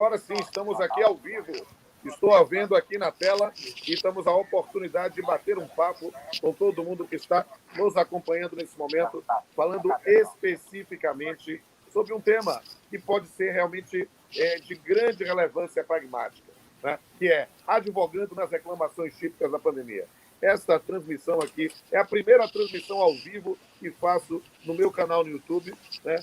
Agora sim, estamos aqui ao vivo. Estou vendo aqui na tela e temos a oportunidade de bater um papo com todo mundo que está nos acompanhando nesse momento, falando especificamente sobre um tema que pode ser realmente de grande relevância pragmática, né? Que é advogando nas reclamações típicas da pandemia. Esta transmissão aqui é a primeira transmissão ao vivo que faço no meu canal no YouTube, né?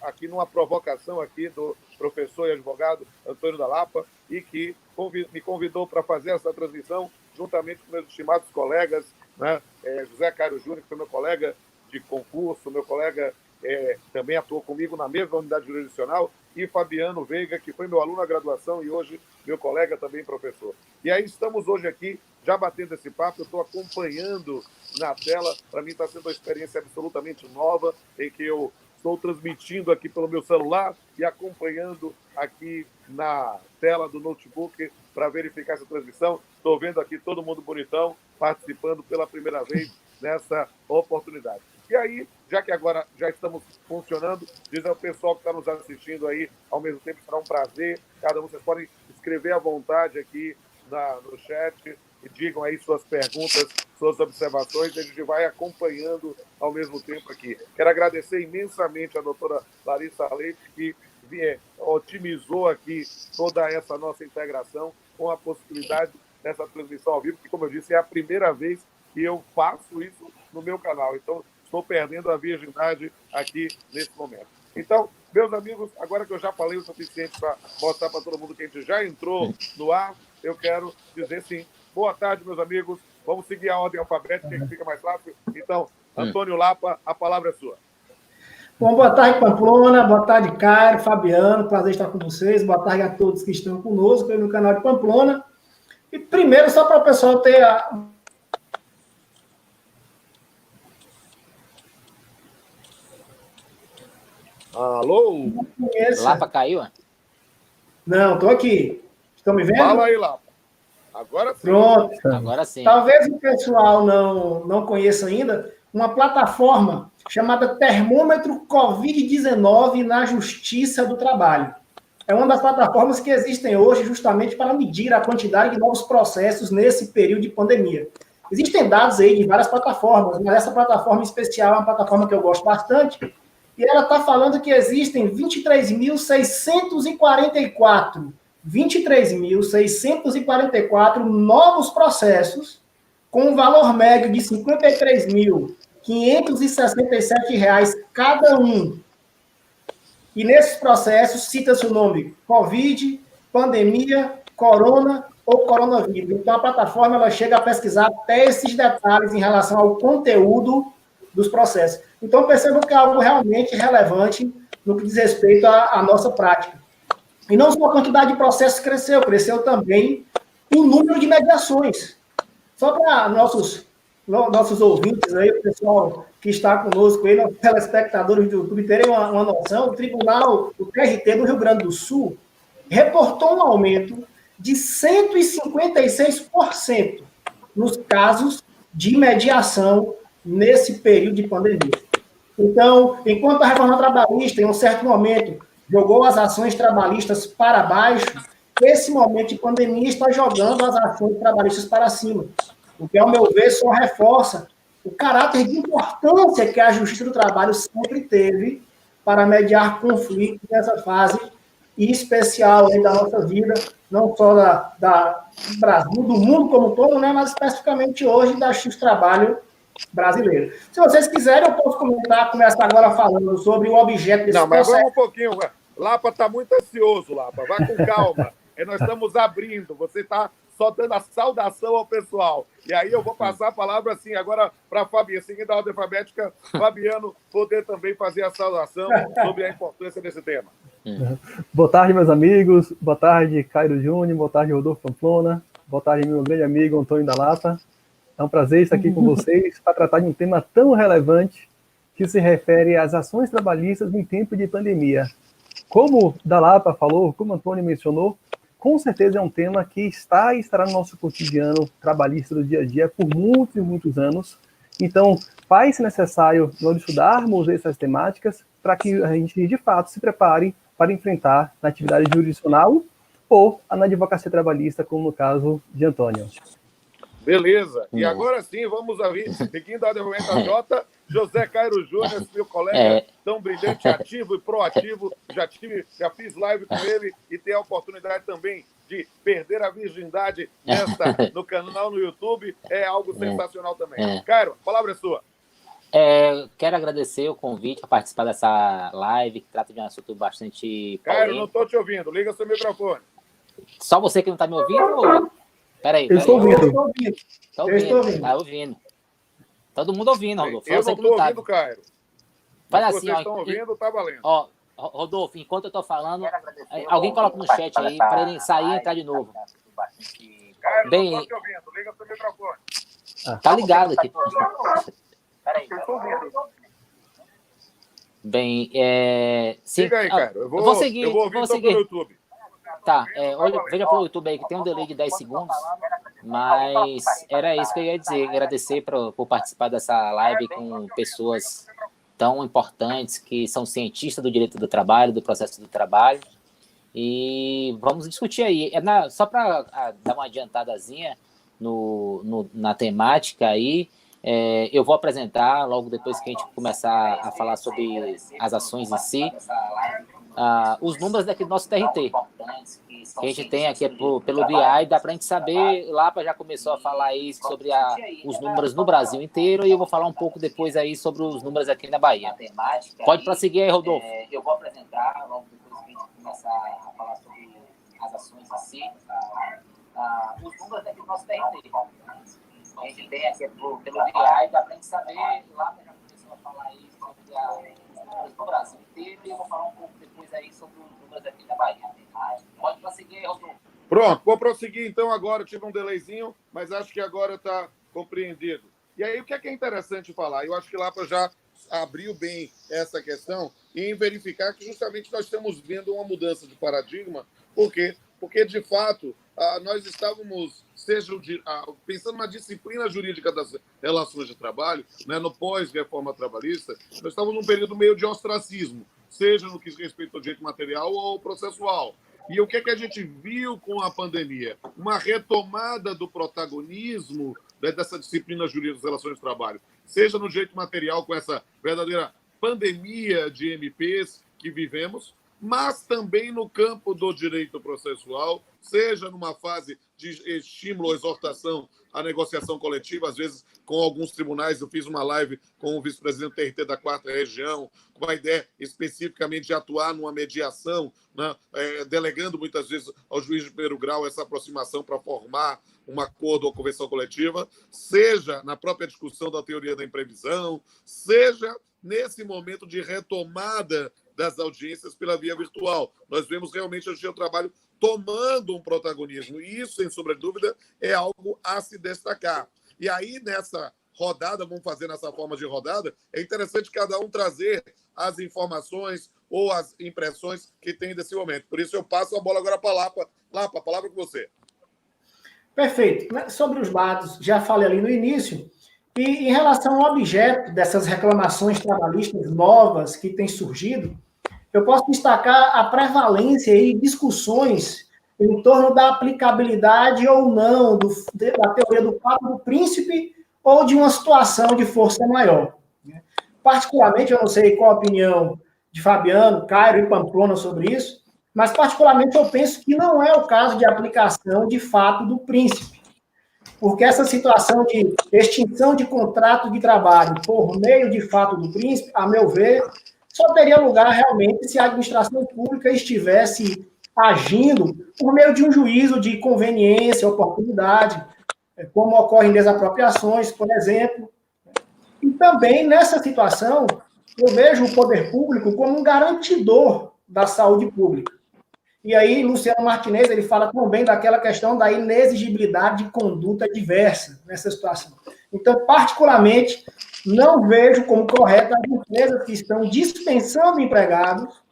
Aqui numa provocação aqui do professor e advogado Antônio da Lapa, e que me convidou para fazer essa transmissão juntamente com meus estimados colegas, né? José Cairo Júnior, que foi meu colega de concurso, meu colega também atuou comigo na mesma unidade jurisdicional, e Fabiano Veiga, que foi meu aluno na graduação e hoje meu colega também professor. E aí estamos hoje aqui, já batendo esse papo, eu estou acompanhando na tela, para mim está sendo uma experiência absolutamente nova, em que eu estou transmitindo aqui pelo meu celular e acompanhando aqui na tela do notebook para verificar essa transmissão. Estou vendo aqui todo mundo bonitão participando pela primeira vez nessa oportunidade. E aí, já que agora já estamos funcionando, diz ao pessoal que está nos assistindo aí, ao mesmo tempo será um prazer. Cada um, vocês podem escrever à vontade aqui no chat e digam aí suas perguntas, suas observações, e a gente vai acompanhando ao mesmo tempo aqui. Quero agradecer imensamente a doutora Larissa Leite, que otimizou aqui toda essa nossa integração com a possibilidade dessa transmissão ao vivo, que, como eu disse, é a primeira vez que eu faço isso no meu canal. Então, estou perdendo a virgindade aqui nesse momento. Então, meus amigos, agora que eu já falei o suficiente para mostrar para todo mundo que a gente já entrou no ar, eu quero dizer sim. Boa tarde, meus amigos. Vamos seguir a ordem alfabética, que fica mais fácil. Então, Antônio Lapa, a palavra é sua. Bom, boa tarde, Pamplona. Boa tarde, Cairo, Fabiano. Prazer estar com vocês. Boa tarde a todos que estão conosco no canal de Pamplona. E primeiro, só para o pessoal ter a... Alô? Lapa caiu? Não, estou aqui. Estão me vendo? Fala aí, Lapa. Agora sim. Pronto. Agora sim. Talvez o pessoal não conheça ainda uma plataforma chamada Termômetro Covid-19 na Justiça do Trabalho. É uma das plataformas que existem hoje justamente para medir a quantidade de novos processos nesse período de pandemia. Existem dados aí de várias plataformas, mas essa plataforma especial é uma plataforma que eu gosto bastante, e ela está falando que existem 23.644 novos processos, com um valor médio de R$ 53.567 cada um. E nesses processos cita-se o nome Covid, pandemia, corona ou coronavírus. Então a plataforma ela chega a pesquisar até esses detalhes em relação ao conteúdo dos processos. Então percebam que é algo realmente relevante no que diz respeito à nossa prática. E não só a quantidade de processos cresceu também o número de mediações. Só para nossos ouvintes aí, o pessoal que está conosco aí, os telespectadores do YouTube, terem uma noção, o Tribunal, o TRT do Rio Grande do Sul, reportou um aumento de 156% nos casos de mediação nesse período de pandemia. Então, enquanto a reforma trabalhista, em um certo momento, jogou as ações trabalhistas para baixo, esse momento de pandemia está jogando as ações trabalhistas para cima. O que, ao meu ver, só reforça o caráter de importância que a Justiça do Trabalho sempre teve para mediar conflitos nessa fase especial aí da nossa vida, não só do Brasil, do mundo como um todo, né, mas especificamente hoje da Justiça do Trabalho brasileira. Se vocês quiserem, eu posso começar agora falando sobre o objeto desse processo. Não, mas vamos um pouquinho. Lapa está muito ansioso, Lapa. Vá com calma. Nós estamos abrindo. Você está só dando a saudação ao pessoal. E aí eu vou passar a palavra assim agora para Fabiano, seguindo a ordem alfabética, Fabiano poder também fazer a saudação sobre a importância desse tema. Boa tarde, meus amigos. Boa tarde, Cairo Júnior. Boa tarde, Rodolfo Pamplona. Boa tarde, meu grande amigo Antônio da Lapa. É um prazer estar aqui com vocês para tratar de um tema tão relevante que se refere às ações trabalhistas em tempo de pandemia. Como da Lapa falou, como o Antônio mencionou, com certeza é um tema que está e estará no nosso cotidiano trabalhista do dia a dia por muitos e muitos anos. Então, faz-se necessário nós estudarmos essas temáticas para que a gente, de fato, se prepare para enfrentar na atividade jurisdicional ou na advocacia trabalhista, como no caso de Antônio. Beleza. E agora sim, vamos ouvir Riquinho da Advogata J, José Cairo Júnior, meu colega tão brilhante, ativo e proativo. Já fiz live com ele e tenho a oportunidade também de perder a virgindade no canal no YouTube. É algo sensacional também. Cairo, a palavra é sua. Quero agradecer o convite a participar dessa live, que trata de um assunto bastante polêmico. Cairo, não estou te ouvindo. Liga seu microfone. Só você que não está me ouvindo? Peraí. Eu estou ouvindo. Tá ouvindo. Todo mundo ouvindo, Rodolfo. Eu não estou ouvindo, Cairo. Fala assim, vocês estão ouvindo, tá valendo. Ó, Rodolfo, enquanto eu estou falando, alguém coloca no chat aí para ele sair e entrar de novo. Cairo, não estou te ouvindo. Liga seu microfone. Tá ligado aqui. Peraí. Eu estou ouvindo. Bem, siga aí, Cairo. Eu vou ouvir pelo YouTube. Tá, veja pelo YouTube aí que tem um delay de 10 segundos, mas era isso que eu ia dizer, agradecer por participar dessa live com pessoas tão importantes que são cientistas do direito do trabalho, do processo do trabalho, e vamos discutir aí. Só para dar uma adiantadazinha na temática aí, eu vou apresentar, logo depois que a gente começar a falar sobre as ações em si, os números daqui do nosso TRT, que a gente tem aqui pelo BI, dá para a gente saber, Lapa já começou a falar aí sobre os números no Brasil inteiro, e eu vou falar um pouco depois aí sobre os números aqui na Bahia. Pode prosseguir aí, Rodolfo. Eu vou apresentar, logo depois que a gente começar a falar sobre as ações em si, os números daqui do nosso TRT. A gente tem aqui pelo BI, dá para a gente saber, Lapa já começou a falar aí sobre no Brasil inteiro, e eu vou falar um pouco depois aí sobre os números aqui da Bahia. Pode prosseguir aí, Rodolfo. Pronto, vou prosseguir então agora. Tive um delayzinho, mas acho que agora está compreendido. E aí, o que é interessante falar? Eu acho que Lapa já abriu bem essa questão em verificar que justamente nós estamos vendo uma mudança de paradigma. Por quê? Porque, de fato, nós estávamos pensando na disciplina jurídica das relações de trabalho, né, no pós-reforma trabalhista, nós estávamos num período meio de ostracismo, seja no que diz respeito ao direito material ou processual. E o que é que a gente viu com a pandemia? Uma retomada do protagonismo, né, dessa disciplina jurídica das relações de trabalho, seja no direito material, com essa verdadeira pandemia de MPs que vivemos, mas também no campo do direito processual, seja numa fase de estímulo ou exortação à negociação coletiva, às vezes com alguns tribunais. Eu fiz uma live com o vice-presidente do TRT da 4ª Região, com a ideia especificamente de atuar numa mediação, né, delegando muitas vezes ao juiz de primeiro grau essa aproximação para formar um acordo ou convenção coletiva, seja na própria discussão da teoria da imprevisão, seja nesse momento de retomada das audiências pela via virtual. Nós vemos realmente o trabalho tomando um protagonismo, e isso, sem sombra de dúvida, é algo a se destacar. E aí, nessa rodada, vamos fazer nessa forma de rodada, é interessante cada um trazer as informações ou as impressões que tem desse momento. Por isso, eu passo a bola agora para a Lapa. Lapa, a palavra é com você. Perfeito. Sobre os dados, já falei ali no início, e em relação ao objeto dessas reclamações trabalhistas novas que têm surgido, eu posso destacar a prevalência e discussões em torno da aplicabilidade ou não da teoria do fato do príncipe ou de uma situação de força maior. Particularmente, eu não sei qual a opinião de Fabiano, Cairo e Pamplona sobre isso, mas particularmente eu penso que não é o caso de aplicação de fato do príncipe, porque essa situação de extinção de contrato de trabalho por meio de fato do príncipe, a meu ver, só teria lugar realmente se a administração pública estivesse agindo por meio de um juízo de conveniência, oportunidade, como ocorre em desapropriações, por exemplo. E também, nessa situação, eu vejo o poder público como um garantidor da saúde pública. E aí, Luciano Martinez, ele fala também daquela questão da inexigibilidade de conduta diversa nessa situação. Então, particularmente, não vejo como correto as empresas que estão dispensando empregados,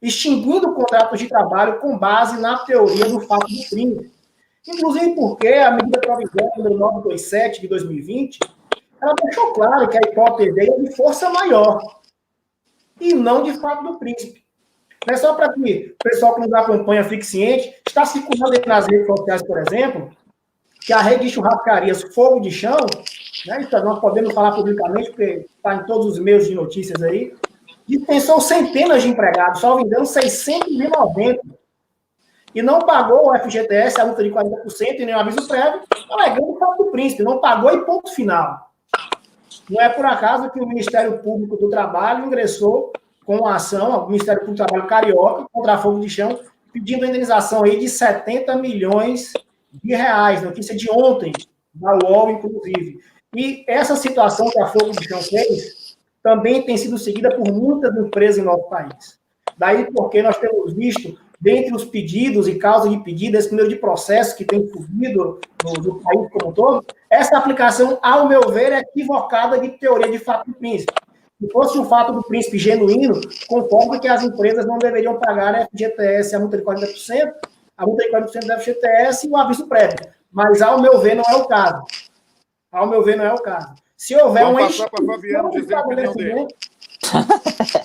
extinguindo contratos de trabalho com base na teoria do fato do crime. Inclusive porque a medida provisória número 927 de 2020, ela deixou claro que a hipótese é de força maior e não de fato do príncipe. Não é só para que o pessoal que nos acompanha fique ciente, está circulando aí nas redes sociais, por exemplo, que a rede de churrascarias Fogo de Chão, né, isso nós podemos falar publicamente, porque está em todos os meios de notícias aí, dispensou centenas de empregados, salvo engano, 690, e não pagou o FGTS, a multa de 40% e nem o aviso prévio, alegando o fato do príncipe, não pagou e ponto final. Não é por acaso que o Ministério Público do Trabalho ingressou com uma ação, o Ministério Público do Trabalho Carioca, contra a Fogo de Chão, pedindo a indenização aí de 70 milhões de reais, notícia de ontem, da UOL, inclusive. E essa situação que a Fogo de Chão fez também tem sido seguida por muitas empresas em nosso país. Daí porque nós temos visto, dentre os pedidos e causas de pedido, esse número de processos que tem subido no país como um todo, essa aplicação, ao meu ver, é equivocada de teoria de fato do príncipe. Se fosse um fato do príncipe genuíno, concordo que as empresas não deveriam pagar a FGTS, a multa de 40%, a multa de 40% da FGTS e o aviso prévio. Mas, ao meu ver, não é o caso. Ao meu ver, não é o caso. Se houver Vamos uma passar para Fabiano dizer a opinião dele.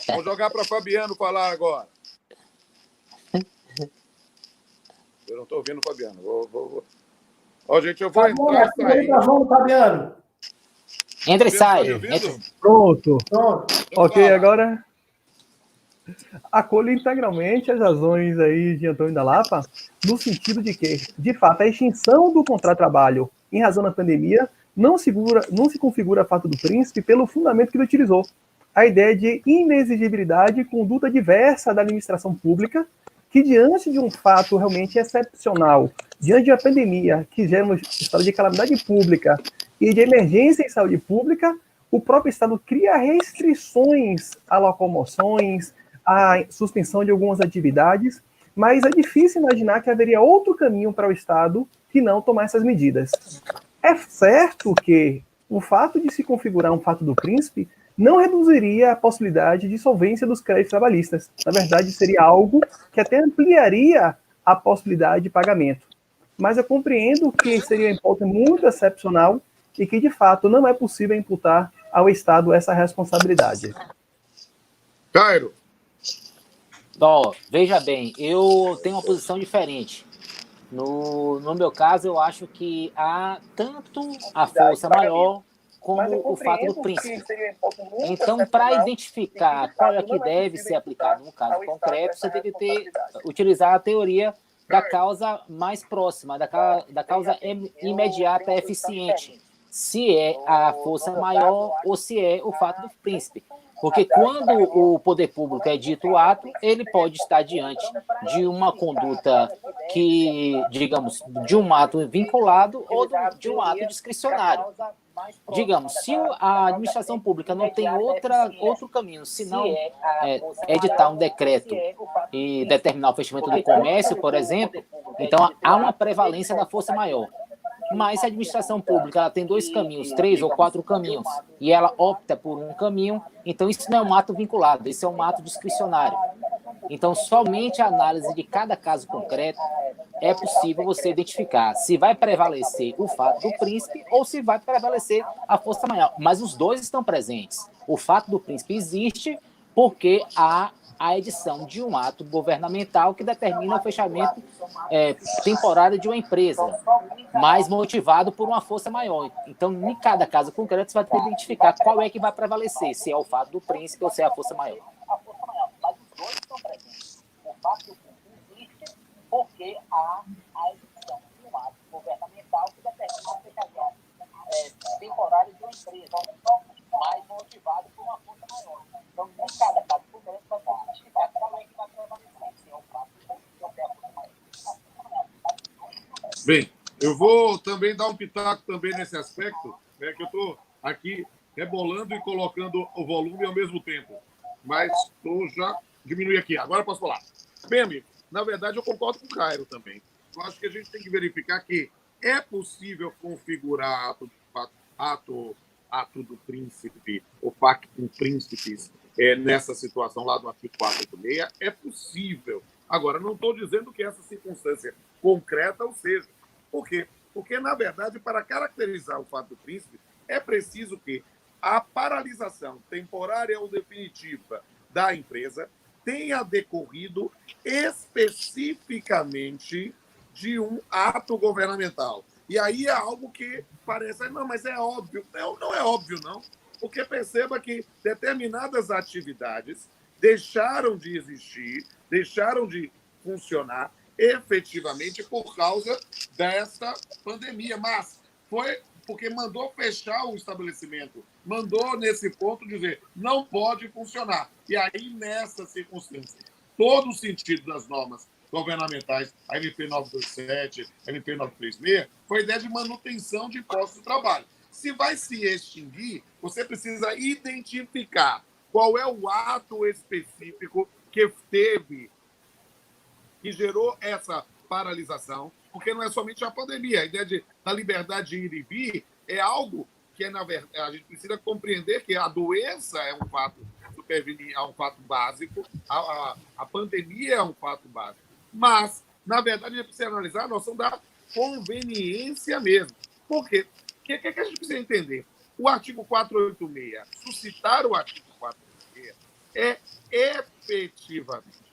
Vamos jogar para Fabiano falar agora. Eu não estou ouvindo o Fabiano. Ó, gente, eu vou entrar e sair. Fabiano. Entra e sai. Pronto. Pronto. Ok, agora acolho integralmente as razões aí de Antônio da Lapa, no sentido de que, de fato, a extinção do contrato de trabalho em razão da pandemia não se configura fato do príncipe pelo fundamento que ele utilizou. A ideia de inexigibilidade e conduta diversa da administração pública, que diante de um fato realmente excepcional, diante de uma pandemia que gera um estado de calamidade pública e de emergência em saúde pública, o próprio Estado cria restrições a locomoções, a suspensão de algumas atividades, mas é difícil imaginar que haveria outro caminho para o Estado que não tomar essas medidas. É certo que o fato de se configurar um fato do príncipe não reduziria a possibilidade de solvência dos créditos trabalhistas. Na verdade, seria algo que até ampliaria a possibilidade de pagamento. Mas eu compreendo que seria uma hipótese muito excepcional e que, de fato, não é possível imputar ao Estado essa responsabilidade. Cairo. Ó, veja bem, eu tenho uma posição diferente. No meu caso, eu acho que há tanto a força maior como o fato do príncipe. Então, para identificar qual é que deve ser aplicado no caso concreto, você tem que utilizar a teoria da causa mais próxima, da causa imediata eficiente, se é a força maior ou se é o fato do príncipe. Porque quando o poder público é dito o ato, ele pode estar diante de uma conduta que, digamos, de um ato vinculado ou de um ato discricionário. Digamos, se a administração pública não tem outro caminho, senão editar um decreto e determinar o fechamento do comércio, por exemplo, então há uma prevalência da força maior. Mas se a administração pública ela tem 2 caminhos, 3 ou 4 caminhos, e ela opta por um caminho, então isso não é um ato vinculado, isso é um ato discricionário. Então, somente a análise de cada caso concreto é possível você identificar se vai prevalecer o fato do príncipe ou se vai prevalecer a força maior. Mas os dois estão presentes. O fato do príncipe existe porque há a edição de um ato governamental que determina o fechamento temporário de uma empresa, mas motivado por uma força maior. Então, em cada caso concreto, você vai ter que identificar qual é que vai prevalecer, se é o fato do príncipe ou se é a força maior. Mas os dois estão presentes. O fato do príncipe existe porque há a edição de um ato governamental que determina o fechamento temporário de uma empresa, mas motivado por uma força maior. Então, em cada caso concreto, vai ter que identificar qual é que vai prevalecer, se é o fato do príncipe ou se é a força maior. Bem, eu vou também dar um pitaco também nesse aspecto, né, que eu estou aqui rebolando e colocando o volume ao mesmo tempo. Mas estou já diminui aqui. Agora posso falar. Bem, amigo, na verdade eu concordo com o Cairo também. Eu acho que a gente tem que verificar que é possível configurar ato do príncipe, o pacto com príncipes, nessa situação lá do artigo 486, é possível. Agora, não estou dizendo que essa circunstância concreta ou seja. Por quê? Porque, na verdade, para caracterizar o fato do príncipe, é preciso que a paralisação temporária ou definitiva da empresa tenha decorrido especificamente de um ato governamental. E aí é algo que parece, não, mas é óbvio. Não, não é óbvio, não. Porque perceba que determinadas atividades deixaram de existir, deixaram de funcionar efetivamente por causa dessa pandemia. Mas foi porque mandou fechar o estabelecimento, mandou, nesse ponto, dizer não pode funcionar. E aí, nessa circunstância, todo o sentido das normas governamentais, a MP 927, a MP 936, foi a ideia de manutenção de postos de trabalho. Se vai se extinguir, você precisa identificar qual é o ato específico que teve, que gerou essa paralisação, porque não é somente a pandemia. A ideia da liberdade de ir e vir é algo que, na verdade, a gente precisa compreender que a doença é um fato supervenir, é um fato básico, a pandemia é um fato básico. Mas, na verdade, a gente precisa analisar a noção da conveniência mesmo. Por quê? O que a gente precisa entender? O artigo 486, suscitar o artigo 486, é efetivamente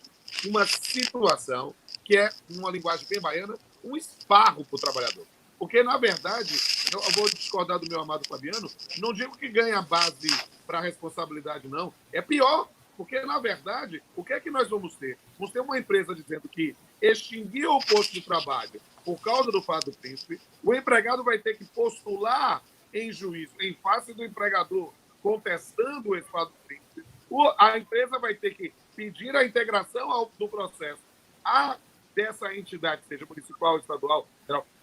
uma situação que é, numa linguagem bem baiana, um esparro para o trabalhador. Porque, na verdade, eu vou discordar do meu amado Fabiano, não digo que ganha base para a responsabilidade, não. É pior, porque, na verdade, o que é que nós vamos ter? Vamos ter uma empresa dizendo que extinguiu o posto de trabalho por causa do fato do príncipe, o empregado vai ter que postular em juízo, em face do empregador, contestando esse fato do príncipe, a empresa vai ter que pedir a integração do processo dessa entidade, seja municipal, estadual,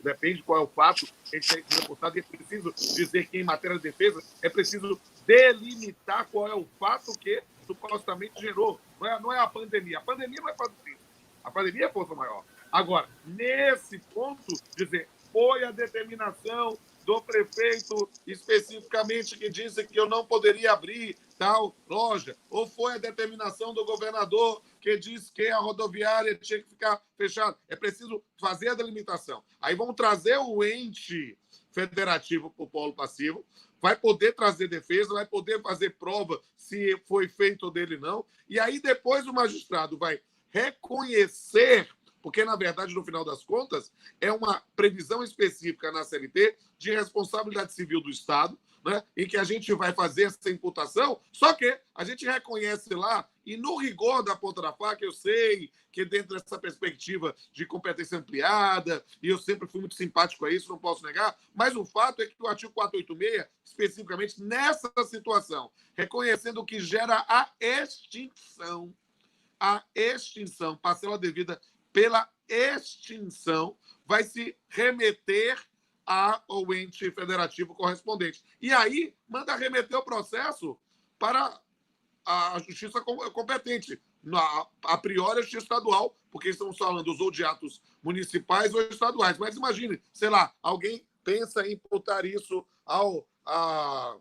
depende qual é o fato que tem que ser reportado, e é preciso dizer que, em matéria de defesa, é preciso delimitar qual é o fato que supostamente gerou. Não é a pandemia. A pandemia não é fato simples. A pandemia é força maior. Agora, nesse ponto, dizer, foi a determinação do prefeito especificamente que disse que eu não poderia abrir tal loja, ou foi a determinação do governador que disse que a rodoviária tinha que ficar fechada. É preciso fazer a delimitação. Aí vamos trazer o ente federativo para o polo passivo, vai poder trazer defesa, vai poder fazer prova se foi feito dele não, e aí depois o magistrado vai reconhecer, porque, na verdade, no final das contas, é uma previsão específica na CLT de responsabilidade civil do Estado, né, em que a gente vai fazer essa imputação, só que a gente reconhece lá, e no rigor da ponta da faca, eu sei que dentro dessa perspectiva de competência ampliada, e eu sempre fui muito simpático a isso, não posso negar, mas o fato é que o artigo 486, especificamente nessa situação, reconhecendo que gera a extinção, parcela devida pela extinção, vai se remeter ao ente federativo correspondente. E aí, manda remeter o processo para a justiça competente. A priori, a justiça estadual, porque estamos falando ou de atos municipais ou estaduais. Mas imagine, sei lá, alguém pensa em imputar isso à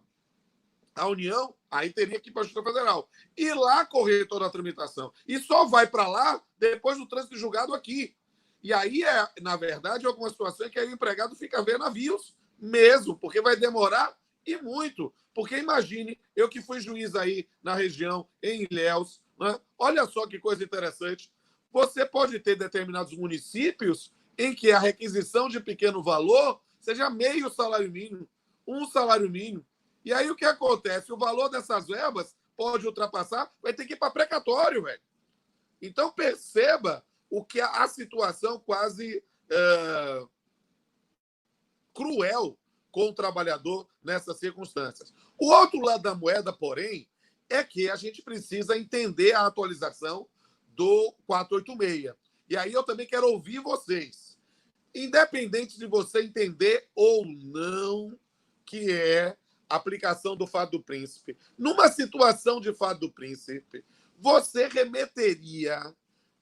União, aí teria que ir para a Justiça Federal. E lá correr toda a tramitação. E só vai para lá depois do trânsito julgado aqui. E aí, na verdade, alguma situação em que aí o empregado fica a ver navios mesmo, porque vai demorar e muito. Porque imagine, eu que fui juiz aí na região, em Ilhéus, né? Olha só que coisa interessante. Você pode ter determinados municípios em que a requisição de pequeno valor seja meio salário mínimo, um salário mínimo. E aí o que acontece? O valor dessas verbas pode ultrapassar, vai ter que ir para precatório, velho. Então perceba o que a situação quase cruel com o trabalhador nessas circunstâncias. O outro lado da moeda, porém, é que a gente precisa entender a atualização do 486. E aí eu também quero ouvir vocês. Independente de você entender ou não que é a aplicação do fato do príncipe, numa situação de fato do príncipe, você remeteria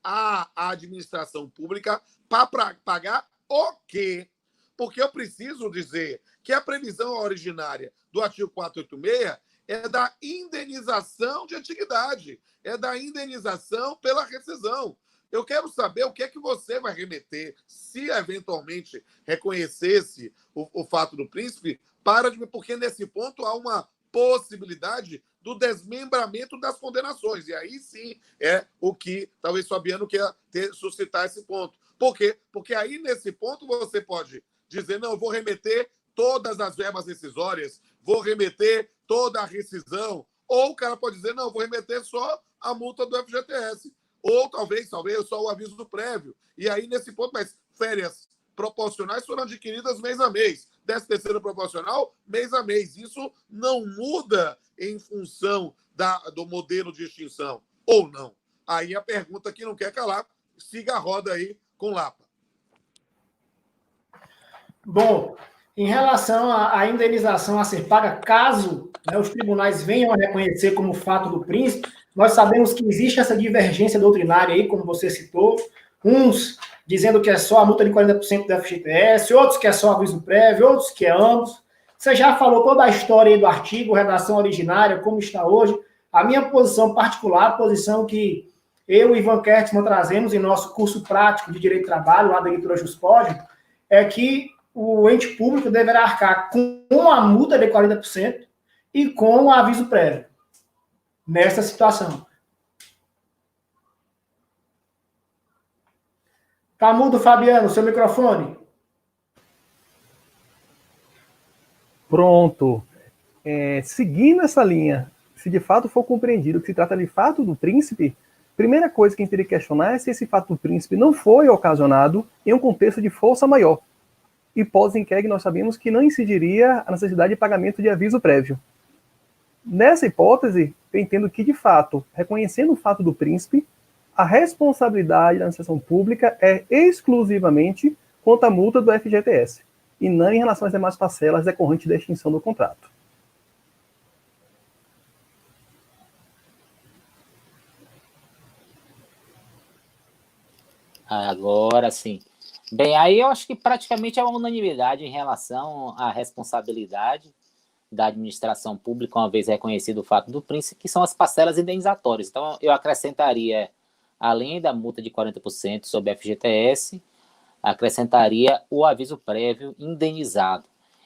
à administração pública para pagar o quê? Porque eu preciso dizer que a previsão originária do artigo 486 é da indenização de antiguidade, é da indenização pela rescisão. Eu quero saber o que é que você vai remeter, se eventualmente reconhecesse o fato do príncipe, porque nesse ponto há uma possibilidade do desmembramento das condenações. E aí sim é o que talvez Fabiano quer suscitar esse ponto. Por quê? Porque aí, nesse ponto, você pode dizer, não, eu vou remeter todas as verbas rescisórias, vou remeter toda a rescisão, ou o cara pode dizer, não, eu vou remeter só a multa do FGTS, ou talvez só o aviso prévio. E aí, nesse ponto, mas férias proporcionais foram adquiridas mês a mês. 13º proporcional, mês a mês. Isso não muda em função do modelo de extinção, ou não? Aí a pergunta que não quer calar, siga a roda aí com Lapa. Bom, em relação à indenização a ser paga, caso, né, os tribunais venham a reconhecer como fato do príncipe, nós sabemos que existe essa divergência doutrinária aí, como você citou, uns dizendo que é só a multa de 40% do FGTS, outros que é só aviso prévio, outros que é ambos. Você já falou toda a história aí do artigo, redação originária, como está hoje. A minha posição particular, a posição que eu e Ivan Kertzmann trazemos em nosso curso prático de Direito do Trabalho, lá da editora Juspódio, é que o ente público deverá arcar com a multa de 40% e com o aviso prévio nessa situação. Tá mudo, Fabiano, seu microfone. Pronto. Seguindo essa linha, se de fato for compreendido que se trata de fato do príncipe, primeira coisa que a gente teria que questionar é se esse fato do príncipe não foi ocasionado em um contexto de força maior. Hipótese em que nós sabemos que não incidiria a necessidade de pagamento de aviso prévio. Nessa hipótese, eu entendo que, de fato, reconhecendo o fato do príncipe, a responsabilidade da administração pública é exclusivamente quanto à multa do FGTS, e não em relação às demais parcelas decorrentes da extinção do contrato. Agora sim. Bem, aí eu acho que praticamente é uma unanimidade em relação à responsabilidade da administração pública, uma vez reconhecido o fato do príncipe, que são as parcelas indenizatórias. Então, eu acrescentaria, além da multa de 40% sobre FGTS, acrescentaria o aviso prévio indenizado.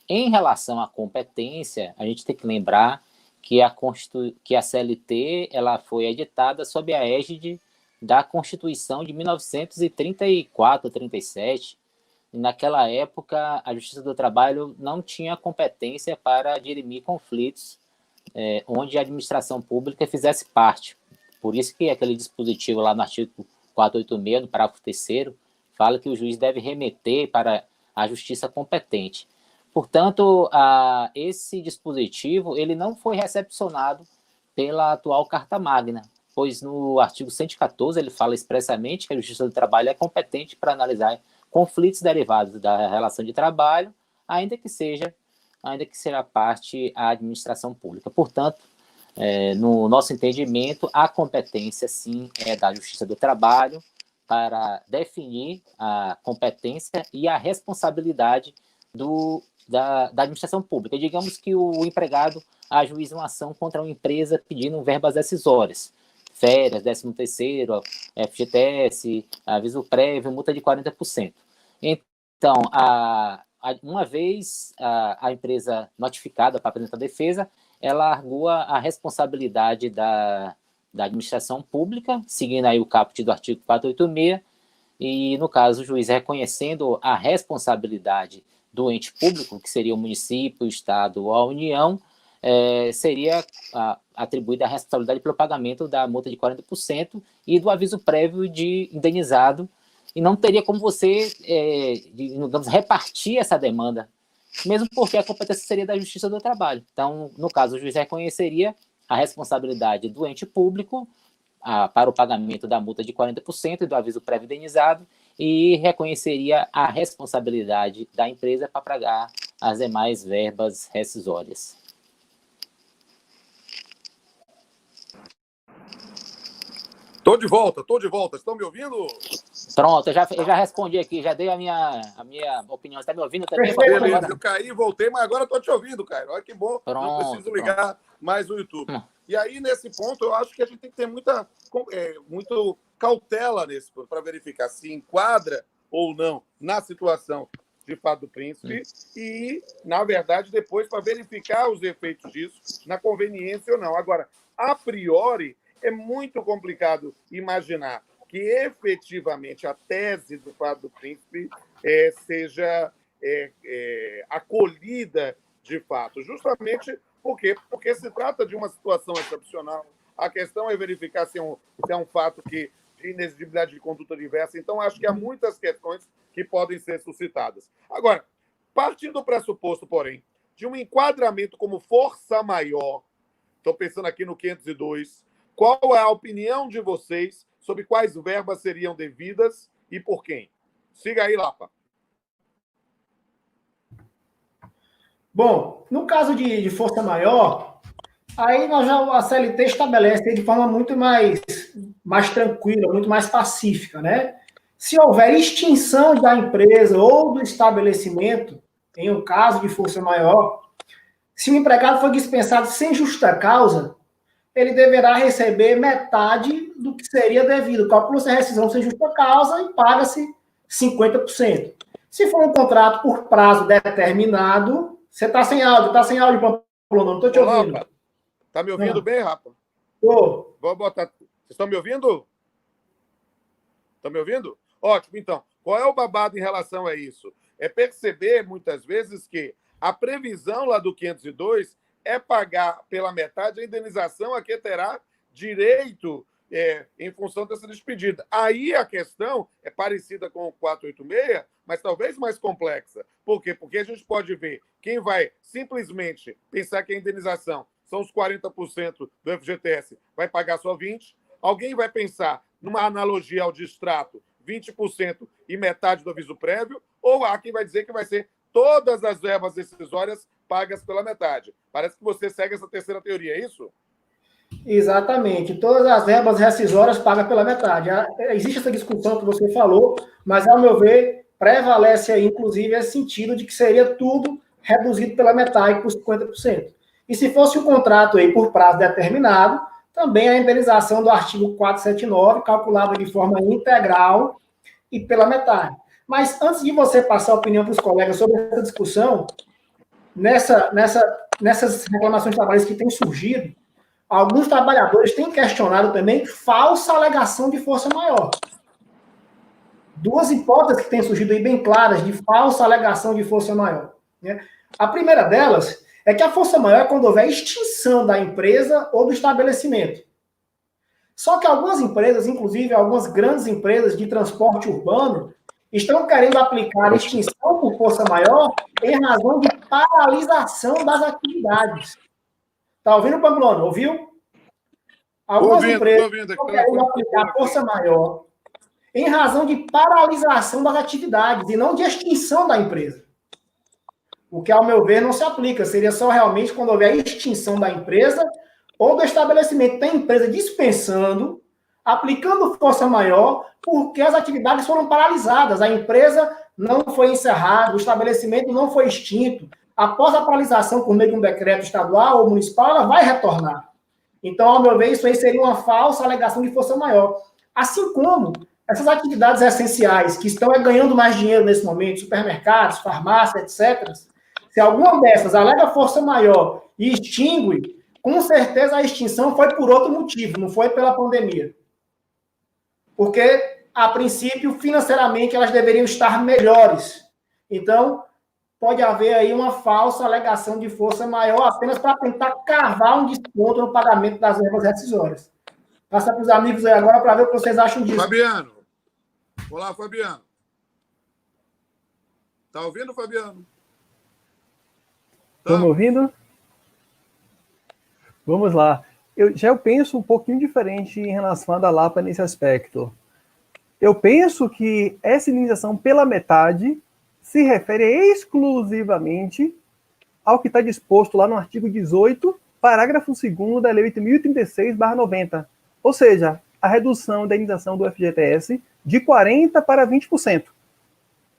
Em relação à competência, a gente tem que lembrar que a CLT ela foi editada sob a égide da Constituição de 1934, 37. E naquela época, a Justiça do Trabalho não tinha competência para dirimir conflitos onde a administração pública fizesse parte. Por isso que aquele dispositivo lá no artigo 486, no parágrafo 3º, fala que o juiz deve remeter para a justiça competente. Portanto, esse dispositivo ele não foi recepcionado pela atual Carta Magna, pois no artigo 114 ele fala expressamente que a Justiça do Trabalho é competente para analisar conflitos derivados da relação de trabalho, ainda que será parte a administração pública. Portanto, no nosso entendimento, a competência, sim, é da Justiça do Trabalho para definir a competência e a responsabilidade da administração pública. Digamos que o empregado ajuiza uma ação contra uma empresa pedindo verbas decisórias, férias, 13º, FGTS, aviso prévio, multa de 40%. Então, uma vez a empresa notificada para apresentar defesa, ela argua a responsabilidade da administração pública, seguindo aí o caput do artigo 486, e, no caso, o juiz reconhecendo a responsabilidade do ente público, que seria o município, o Estado ou a União, seria atribuída a responsabilidade pelo pagamento da multa de 40% e do aviso prévio de indenizado, e não teria como você, digamos, repartir essa demanda, mesmo porque a competência seria da Justiça do Trabalho. Então, no caso, o juiz reconheceria a responsabilidade do ente público para o pagamento da multa de 40% e do aviso prévio indenizado, e reconheceria a responsabilidade da empresa para pagar as demais verbas rescisórias. Tô de volta. Estão me ouvindo? Pronto, eu já respondi aqui, já dei a minha opinião. Você está me ouvindo também? Beleza, eu caí, voltei, mas agora estou te ouvindo, cara. Olha que bom, pronto, não preciso ligar mais o YouTube. E aí, nesse ponto, eu acho que a gente tem que ter muita cautela para verificar se enquadra ou não na situação de fato do príncipe e, na verdade, depois para verificar os efeitos disso, na conveniência ou não. Agora, a priori, é muito complicado imaginar que efetivamente a tese do fato do príncipe seja acolhida de fato, justamente porque se trata de uma situação excepcional. A questão é verificar se é um fato de inexigibilidade de conduta diversa. Então, acho que há muitas questões que podem ser suscitadas. Agora, partindo do pressuposto, porém, de um enquadramento como força maior, estou pensando aqui no 502, qual é a opinião de vocês sobre quais verbas seriam devidas e por quem? Siga aí, Lapa. Bom, no caso de força maior, aí a CLT estabelece de forma muito mais tranquila, muito mais pacífica, né? Se houver extinção da empresa ou do estabelecimento, em um caso de força maior, se o empregado for dispensado sem justa causa, ele deverá receber metade do que seria devido. Calcula-se a rescisão sem justa causa e paga-se 50%. Se for um contrato por prazo determinado, você está sem áudio, Pamplona, não estou te ouvindo. Está me ouvindo bem, Rafa? Estou. Vou botar. Vocês estão me ouvindo? Estão me ouvindo? Ótimo, então. Qual é o babado em relação a isso? É perceber, muitas vezes, que a previsão lá do 502 é pagar pela metade a indenização a que terá direito em função dessa despedida. Aí a questão é parecida com o 486, mas talvez mais complexa. Por quê? Porque a gente pode ver quem vai simplesmente pensar que a indenização são os 40% do FGTS, vai pagar só 20%. Alguém vai pensar, numa analogia ao distrato, 20% e metade do aviso prévio, ou há quem vai dizer que vai ser todas as verbas decisórias pagas pela metade. Parece que você segue essa terceira teoria, é isso? Exatamente. Todas as verbas rescisórias pagas pela metade. Existe essa discussão que você falou, mas, ao meu ver, prevalece aí, inclusive, esse sentido de que seria tudo reduzido pela metade por 50%. E se fosse um contrato aí por prazo determinado, também a indenização do artigo 479, calculada de forma integral e pela metade. Mas antes de você passar a opinião para os colegas sobre essa discussão, nessas reclamações trabalhistas que têm surgido, alguns trabalhadores têm questionado também falsa alegação de força maior. Duas hipóteses que têm surgido aí bem claras de falsa alegação de força maior, né? A primeira delas é que a força maior é quando houver extinção da empresa ou do estabelecimento. Só que algumas empresas, inclusive algumas grandes empresas de transporte urbano, estão querendo aplicar a extinção por força maior em razão de paralisação das atividades. Está ouvindo, Pamplona? Ouviu? Algumas empresas estão querendo aplicar a força maior em razão de paralisação das atividades e não de extinção da empresa. O que, ao meu ver, não se aplica. Seria só realmente quando houver extinção da empresa ou do estabelecimento. Tem empresa dispensando, aplicando força maior, porque as atividades foram paralisadas. A empresa não foi encerrada, o estabelecimento não foi extinto. Após a paralisação por meio de um decreto estadual ou municipal, ela vai retornar. Então, ao meu ver, isso aí seria uma falsa alegação de força maior. Assim como essas atividades essenciais que estão ganhando mais dinheiro nesse momento, supermercados, farmácias, etc., se alguma dessas alega força maior e extingue, com certeza a extinção foi por outro motivo, não foi pela pandemia. Porque, a princípio, financeiramente, elas deveriam estar melhores. Então, pode haver aí uma falsa alegação de força maior apenas para tentar cavar um desconto no pagamento das verbas rescisórias. Passa para os amigos aí agora para ver o que vocês acham disso. Fabiano. Olá, Fabiano. Tá ouvindo, Fabiano? Estão me ouvindo? Vamos lá. Eu penso um pouquinho diferente em relação à da Lapa nesse aspecto. Eu penso que essa indenização pela metade se refere exclusivamente ao que está disposto lá no artigo 18, parágrafo 2º da Lei 8.036/90. Ou seja, a redução da indenização do FGTS de 40% para 20%.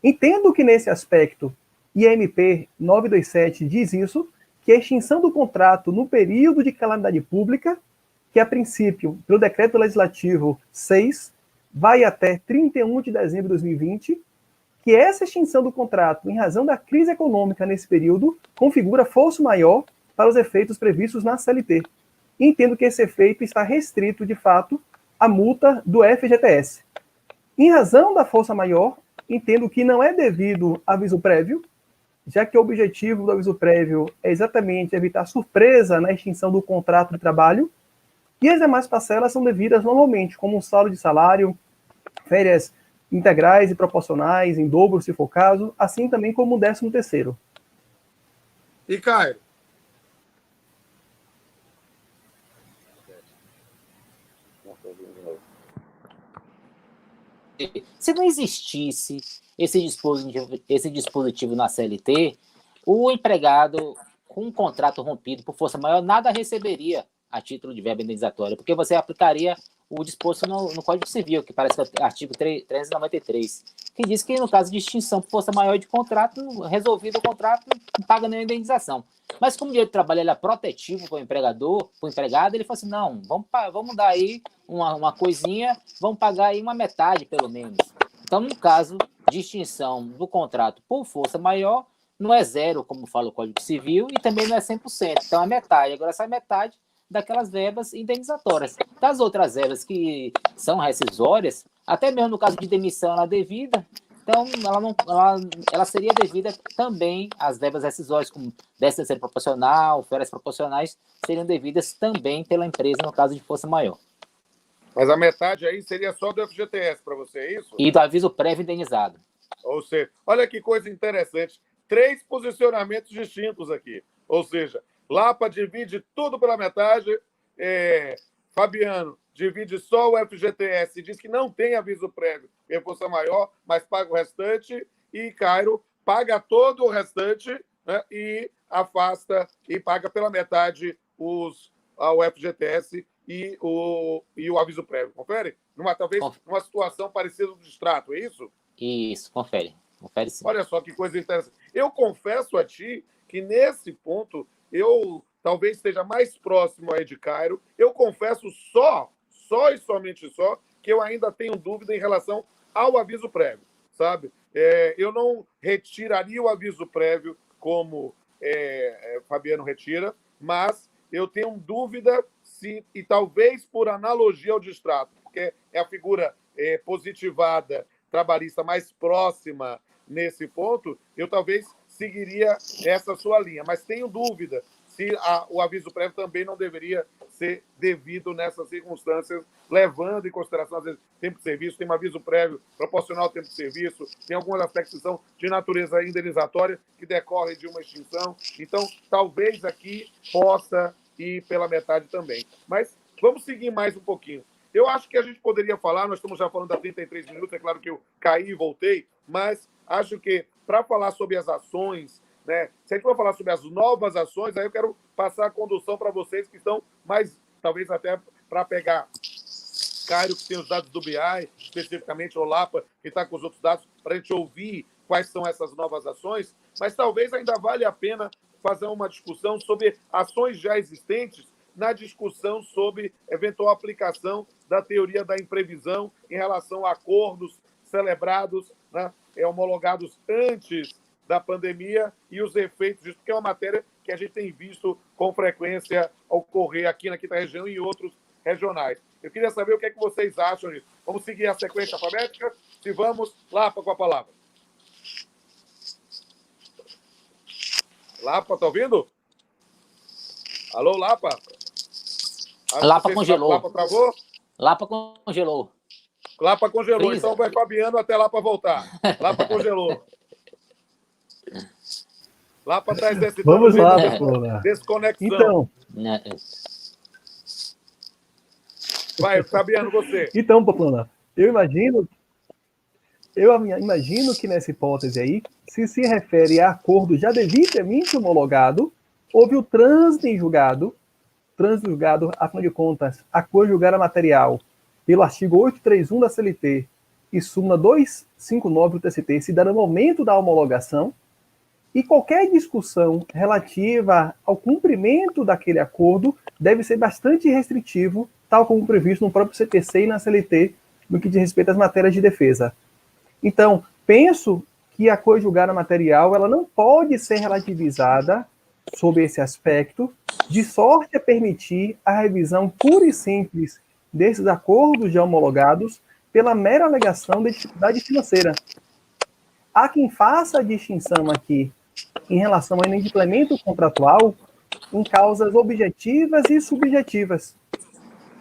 Entendo que nesse aspecto, IMP 927 diz isso, que a extinção do contrato no período de calamidade pública, que a princípio, pelo Decreto Legislativo 6, vai até 31 de dezembro de 2020, que essa extinção do contrato, em razão da crise econômica nesse período, configura força maior para os efeitos previstos na CLT. E entendo que esse efeito está restrito, de fato, à multa do FGTS. Em razão da força maior, entendo que não é devido aviso prévio, já que o objetivo do aviso prévio é exatamente evitar surpresa na extinção do contrato de trabalho, e as demais parcelas são devidas normalmente, como um saldo de salário, férias integrais e proporcionais, em dobro, se for o caso, assim também como o 13º. E Caio? Se não existisse esse dispositivo na CLT, o empregado com um contrato rompido por força maior nada receberia a título de verba indenizatória, porque você aplicaria o disposto no Código Civil, que parece que é o artigo 393, que diz que no caso de extinção por força maior de contrato, resolvido o contrato, não paga nenhuma indenização. Mas como o direito do trabalho ele é protetivo para o empregador, para o empregado, ele falou assim, não, vamos dar aí uma coisinha, vamos pagar aí uma metade, pelo menos. Então, no caso de extinção do contrato por força maior, não é zero, como fala o Código Civil, e também não é 100%. Então, é metade. Agora, essa metade daquelas verbas indenizatórias. Das outras verbas que são rescisórias, até mesmo no caso de demissão ela é devida, então ela seria devida também às verbas rescisórias, como 13º proporcional, férias proporcionais, seriam devidas também pela empresa no caso de força maior. Mas a metade aí seria só do FGTS para você, é isso? E do aviso prévio indenizado. Ou seja, olha que coisa interessante. 3 posicionamentos distintos aqui. Ou seja, Lapa divide tudo pela metade, Fabiano divide só o FGTS e diz que não tem aviso prévio em força maior, mas paga o restante, e Cairo paga todo o restante, né, e afasta e paga pela metade o FGTS e o aviso prévio. Confere? Talvez numa situação parecida do distrato, é isso? Isso, confere. Confere sim. Olha só que coisa interessante. Eu confesso a ti que nesse ponto eu talvez esteja mais próximo aí de Cairo. Eu confesso só e somente só, que eu ainda tenho dúvida em relação ao aviso prévio, sabe? Eu não retiraria o aviso prévio como Fabiano retira, mas eu tenho dúvida se, e talvez por analogia ao distrato, porque é a figura positivada trabalhista mais próxima nesse ponto, eu talvez seguiria essa sua linha, mas tenho dúvida se o aviso prévio também não deveria ser devido nessas circunstâncias, levando em consideração, às vezes, tempo de serviço, tem um aviso prévio proporcional ao tempo de serviço, tem alguns aspectos que são de natureza indenizatória que decorrem de uma extinção. Então, talvez aqui possa ir pela metade também. Mas vamos seguir mais um pouquinho. Eu acho que a gente poderia falar, nós estamos já falando há 33 minutos, é claro que eu caí e voltei, mas acho que para falar sobre as ações, né, se a gente for falar sobre as novas ações, aí eu quero passar a condução para vocês que estão mais, talvez até para pegar Cairo, que tem os dados do BI, especificamente o Lapa, que está com os outros dados, para a gente ouvir quais são essas novas ações, mas talvez ainda vale a pena fazer uma discussão sobre ações já existentes na discussão sobre eventual aplicação da teoria da imprevisão em relação a acordos celebrados, né, homologados antes da pandemia e os efeitos disso, porque é uma matéria que a gente tem visto com frequência ocorrer aqui na quinta região e em outros regionais. Eu queria saber o que é que vocês acham disso. Vamos seguir a sequência alfabética? Se vamos, Lapa com a palavra. Lapa, tá ouvindo? Alô, Lapa? Lapa congelou. Lapa travou? Lapa congelou. Lapa congelou, Frisa. então vai Fabiano até Lapa voltar. Lapa congelou. Lapa está exercitando. Vamos lá, Pamplona. Desconexão. Então, vai, Fabiano, você. Então, Pamplona, eu imagino que nessa hipótese aí, se refere a acordo já devidamente homologado, houve o trânsito em julgado, afinal de contas, a conjugar a material pelo artigo 831 da CLT e súmula 259 do TST se dá no momento da homologação, e qualquer discussão relativa ao cumprimento daquele acordo deve ser bastante restritivo, tal como previsto no próprio CPC e na CLT, no que diz respeito às matérias de defesa. Então, penso que a coisa julgada material ela não pode ser relativizada sob esse aspecto, de sorte a permitir a revisão pura e simples desses acordos já homologados pela mera alegação de dificuldade financeira. Há quem faça a distinção aqui em relação ao inadimplemento contratual em causas objetivas e subjetivas,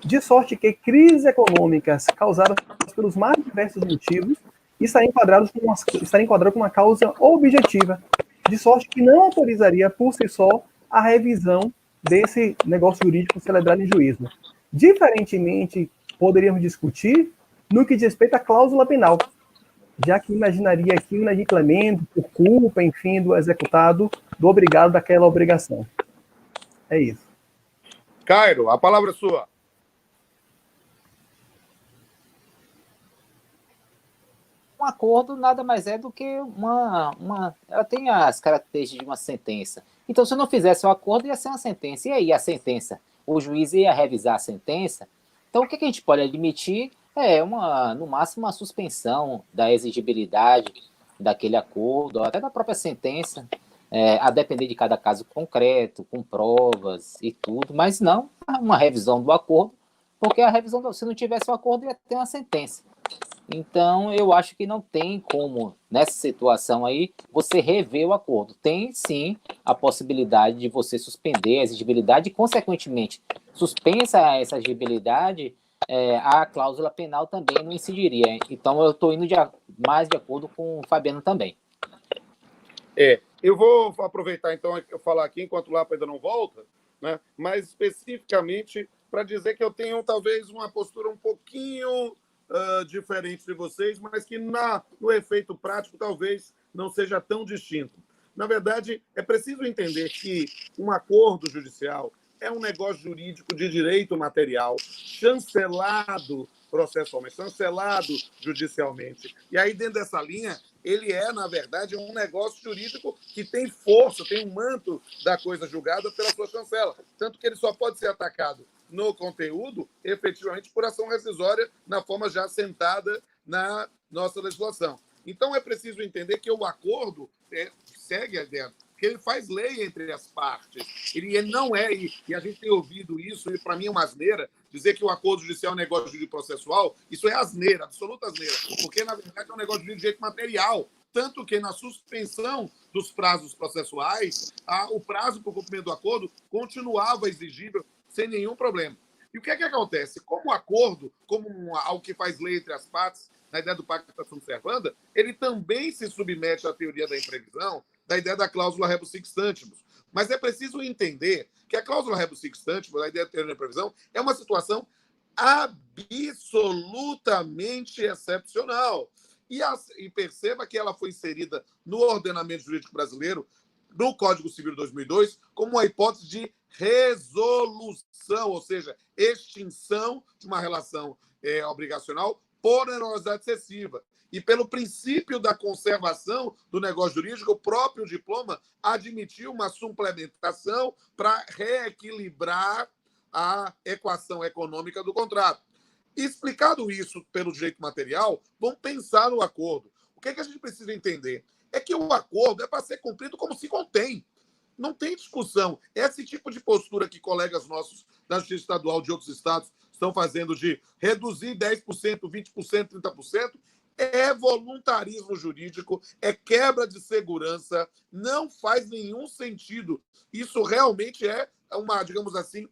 de sorte que crises econômicas causadas pelos mais diversos motivos estarem enquadradas com uma causa objetiva, de sorte que não autorizaria por si só a revisão desse negócio jurídico celebrado em juízo. Diferentemente, poderíamos discutir no que diz respeito à cláusula penal, já que imaginaria aqui um inadimplemento por culpa, enfim, do executado, do obrigado daquela obrigação. É isso. Cairo, a palavra é sua. Um acordo nada mais é do que ela tem as características de uma sentença. Então, se eu não fizesse o acordo, ia ser uma sentença. E aí, a sentença? O juiz ia revisar a sentença. Então, o que a gente pode admitir é, no máximo, uma suspensão da exigibilidade daquele acordo, ou até da própria sentença, a depender de cada caso concreto, com provas e tudo, mas não uma revisão do acordo, porque a revisão, se não tivesse o acordo, ia ter uma sentença. Então, eu acho que não tem como, nessa situação aí, você rever o acordo. Tem, sim, a possibilidade de você suspender a exigibilidade e, consequentemente, suspensa essa exigibilidade, a cláusula penal também não incidiria. Então, eu estou indo mais de acordo com o Fabiano também. Eu vou aproveitar, então, eu falar aqui, enquanto o Lapa ainda não volta, né? Mas especificamente para dizer que eu tenho, talvez, uma postura um pouquinho diferente de vocês, mas que no efeito prático talvez não seja tão distinto. Na verdade, é preciso entender que um acordo judicial é um negócio jurídico de direito material, chancelado processualmente, chancelado judicialmente. E aí, dentro dessa linha, ele na verdade, um negócio jurídico que tem força, tem um manto da coisa julgada pela sua chancela. Tanto que ele só pode ser atacado no conteúdo, efetivamente, por ação rescisória, na forma já assentada na nossa legislação. Então, é preciso entender que o acordo segue adentro, porque ele faz lei entre as partes. Ele não é, e a gente tem ouvido isso, e para mim é uma asneira, dizer que o acordo judicial é um negócio jurídico processual, isso é asneira, absoluta asneira, porque, na verdade, é um negócio de direito material. Tanto que, na suspensão dos prazos processuais, o prazo para o cumprimento do acordo continuava exigível sem nenhum problema. E o que acontece? Como o acordo, como algo que faz lei entre as partes, na ideia do pacto de sunt servanda, ele também se submete à teoria da imprevisão, da ideia da cláusula rebus sic stantibus. Mas é preciso entender que a cláusula rebus sic stantibus, a ideia da teoria da imprevisão, é uma situação absolutamente excepcional. E perceba que ela foi inserida no ordenamento jurídico brasileiro, no Código Civil de 2002, como uma hipótese de resolução, ou seja, extinção de uma relação obrigacional por onerosidade excessiva. E pelo princípio da conservação do negócio jurídico, o próprio diploma admitiu uma suplementação para reequilibrar a equação econômica do contrato. Explicado isso pelo direito material, vamos pensar no acordo. O que a gente precisa entender? É que o acordo é para ser cumprido como se contém. Não tem discussão. Esse tipo de postura que colegas nossos da Justiça Estadual de outros estados estão fazendo de reduzir 10%, 20%, 30%, é voluntarismo jurídico, é quebra de segurança, não faz nenhum sentido. Isso realmente é uma, digamos assim,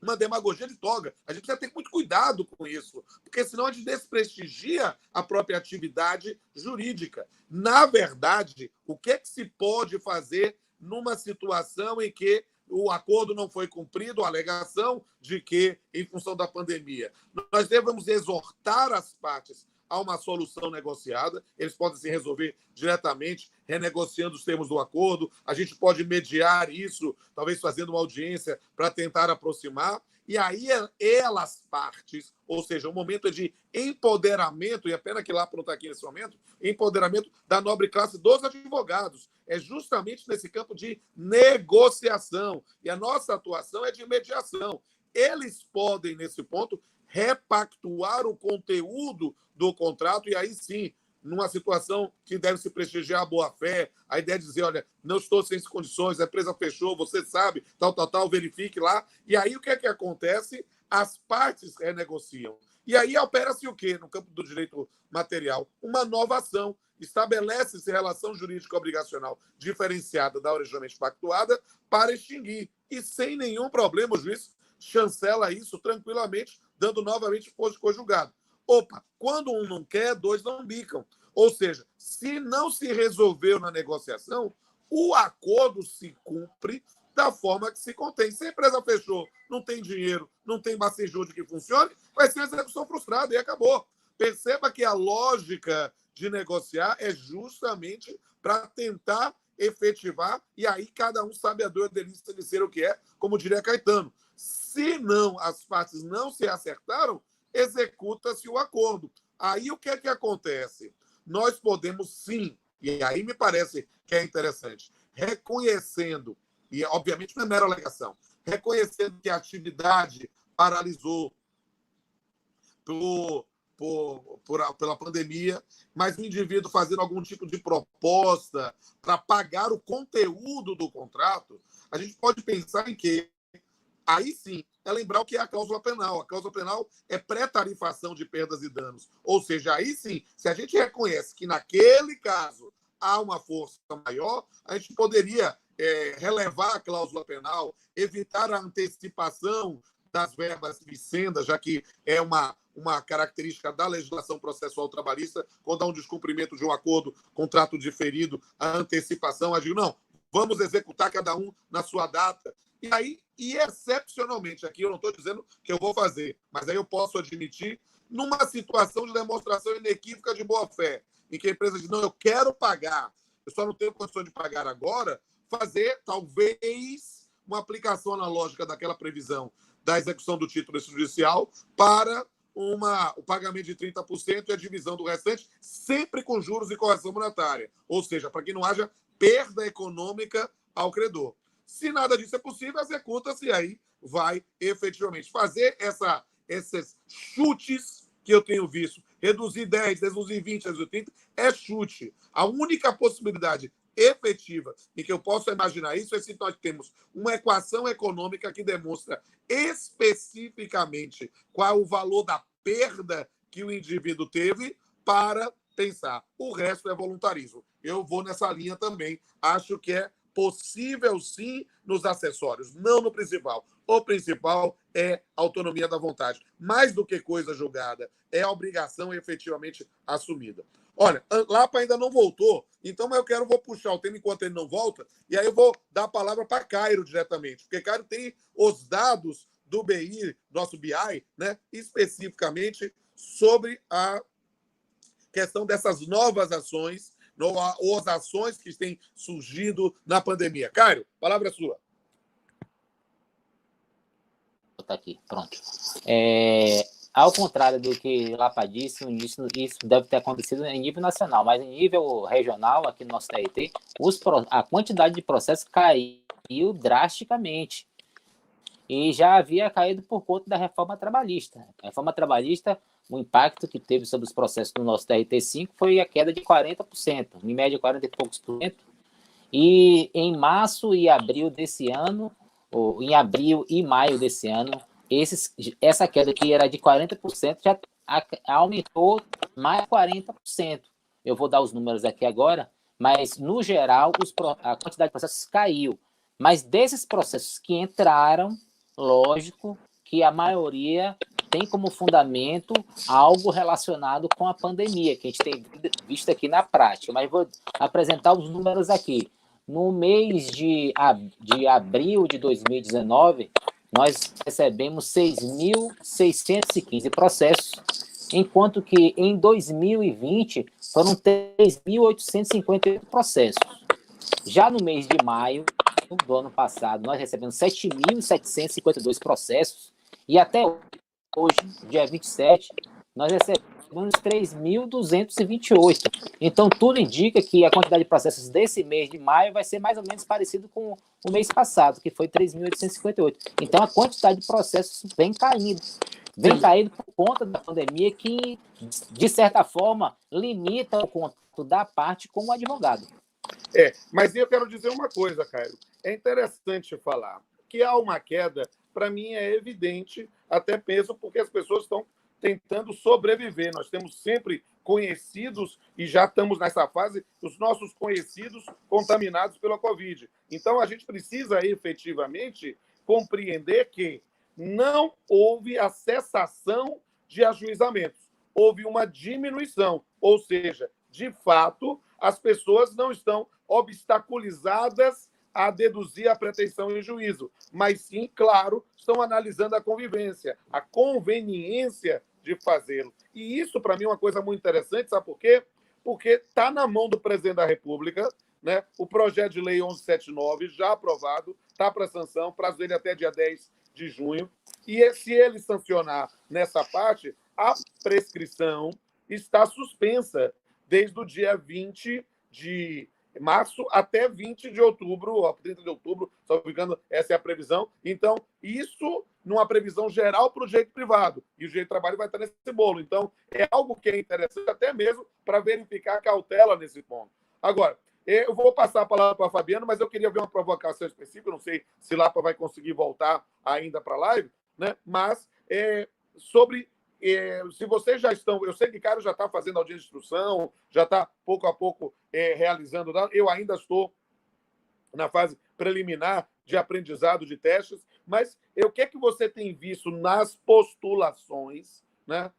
uma demagogia de toga. A gente precisa ter muito cuidado com isso, porque senão a gente desprestigia a própria atividade jurídica. Na verdade, o que se pode fazer numa situação em que o acordo não foi cumprido, a alegação de que, em função da pandemia, nós devemos exortar as partes a uma solução negociada. Eles podem se resolver diretamente, renegociando os termos do acordo. A gente pode mediar isso, talvez fazendo uma audiência para tentar aproximar. E aí elas partes, ou seja, o momento é de empoderamento, e a pena que lá não está aqui nesse momento, empoderamento da nobre classe dos advogados. É justamente nesse campo de negociação. E a nossa atuação é de mediação. Eles podem, nesse ponto, repactuar o conteúdo do contrato e aí sim numa situação que deve se prestigiar a boa-fé, a ideia de dizer, olha, não estou sem condições, a empresa fechou, você sabe, tal, verifique lá. E aí o que é que acontece? As partes renegociam. E aí opera-se o quê no campo do direito material? Uma nova ação. Estabelece-se relação jurídica obrigacional diferenciada da originalmente pactuada para extinguir. E sem nenhum problema, o juiz chancela isso tranquilamente, dando novamente posto conjugado. Opa, quando um não quer, dois não bicam. Ou seja, se não se resolveu na negociação, o acordo se cumpre da forma que se contém. Se a empresa fechou, não tem dinheiro, não tem base jurídica que funcione, vai ser execução frustrada e acabou. Perceba que a lógica de negociar é justamente para tentar efetivar, e aí cada um sabe a dor delícia de ser o que é, como diria Caetano. Se não, as partes não se acertaram, executa-se o acordo. Aí o que é que acontece? Nós podemos sim, e aí me parece que é interessante, reconhecendo, e obviamente não é mera alegação, reconhecendo que a atividade paralisou pela pandemia, mas o indivíduo fazendo algum tipo de proposta para pagar o conteúdo do contrato, a gente pode pensar em que aí sim é lembrar o que é a cláusula penal. A cláusula penal é pré-tarifação de perdas e danos. Ou seja, aí sim, se a gente reconhece que naquele caso há uma força maior, a gente poderia relevar a cláusula penal, evitar a antecipação das verbas vicendas, já que é uma característica da legislação processual trabalhista, quando há um descumprimento de um acordo, contrato diferido, a antecipação, agir, não, vamos executar cada um na sua data. E aí, e excepcionalmente, aqui eu não estou dizendo que eu vou fazer, mas aí eu posso admitir, numa situação de demonstração inequívoca de boa-fé, em que a empresa diz, não, eu quero pagar, eu só não tenho condição de pagar agora, fazer, talvez, uma aplicação analógica daquela previsão da execução do título extrajudicial para o pagamento de 30% e a divisão do restante, sempre com juros e correção monetária. Ou seja, para que não haja perda econômica ao credor. Se nada disso é possível, executa-se e aí vai efetivamente fazer esses chutes que eu tenho visto. Reduzir 10, reduzir 20, reduzir 30, é chute. A única possibilidade efetiva em que eu posso imaginar isso é se nós temos uma equação econômica que demonstra especificamente qual é o valor da perda que o indivíduo teve para pensar. O resto é voluntarismo. Eu vou nessa linha também. Acho que é possível, sim, nos acessórios, não no principal. O principal é a autonomia da vontade. Mais do que coisa julgada, é a obrigação efetivamente assumida. Olha, Lapa ainda não voltou, então vou puxar o tema enquanto ele não volta, e aí eu vou dar a palavra para Cairo diretamente, porque Cairo tem os dados do BI, nosso BI, né, especificamente sobre a questão dessas novas ações, ou as ações que têm surgido na pandemia. Cairo, a palavra é sua. Tá aqui, pronto. Ao contrário do que Lapa disse, isso deve ter acontecido em nível nacional, mas em nível regional, aqui no nosso TRT, a quantidade de processos caiu drasticamente. E já havia caído por conta da reforma trabalhista. A reforma trabalhista, o impacto que teve sobre os processos do nosso TRT5 foi a queda de 40%, em média 40 e poucos por cento. E em março e abril desse ano, ou em abril e maio desse ano, essa queda que era de 40% já aumentou mais 40%. Eu vou dar os números aqui agora, mas, no geral, a quantidade de processos caiu. Mas desses processos que entraram, lógico que a maioria tem como fundamento algo relacionado com a pandemia, que a gente tem visto aqui na prática. Mas vou apresentar os números aqui. No mês de abril de 2019, nós recebemos 6.615 processos, enquanto que em 2020 foram 3.858 processos. Já no mês de maio do ano passado, nós recebemos 7.752 processos, e até hoje, dia 27, nós recebemos 3.228. Então, tudo indica que a quantidade de processos desse mês de maio vai ser mais ou menos parecido com o mês passado, que foi 3.858. Então, a quantidade de processos vem caindo. vem caindo por conta da pandemia que, de certa forma, limita o contato da parte com o advogado. Mas eu quero dizer uma coisa, Caio. É interessante falar que há uma queda, para mim é evidente, até mesmo porque as pessoas estão tentando sobreviver. Nós temos sempre conhecidos, e já estamos nessa fase, os nossos conhecidos contaminados pela Covid. Então, a gente precisa efetivamente compreender que não houve a cessação de ajuizamentos, houve uma diminuição, ou seja, de fato, as pessoas não estão obstaculizadas a deduzir a pretensão em juízo, mas sim, claro, estão analisando a convivência, a conveniência de fazê-lo. E isso, para mim, é uma coisa muito interessante, sabe por quê? Porque está na mão do presidente da República, né? O projeto de lei 1179, já aprovado, está para sanção, prazo dele até dia 10 de junho, e se ele sancionar nessa parte, a prescrição está suspensa desde o dia 20 de março até 20 de outubro, 30 de outubro, só ficando, essa é a previsão. Então, isso numa previsão geral para o direito privado, e o direito do trabalho vai estar nesse bolo. Então, é algo que é interessante até mesmo para verificar a cautela nesse ponto. Agora, eu vou passar a palavra para a Fabiana, mas eu queria ver uma provocação específica, não sei se Lapa vai conseguir voltar ainda para a live, né? Mas sobre se vocês já estão... Eu sei que o Caio já está fazendo audiência de instrução, já está pouco a pouco realizando... Eu ainda estou na fase preliminar de aprendizado de testes, mas o que é que você tem visto nas postulações, né,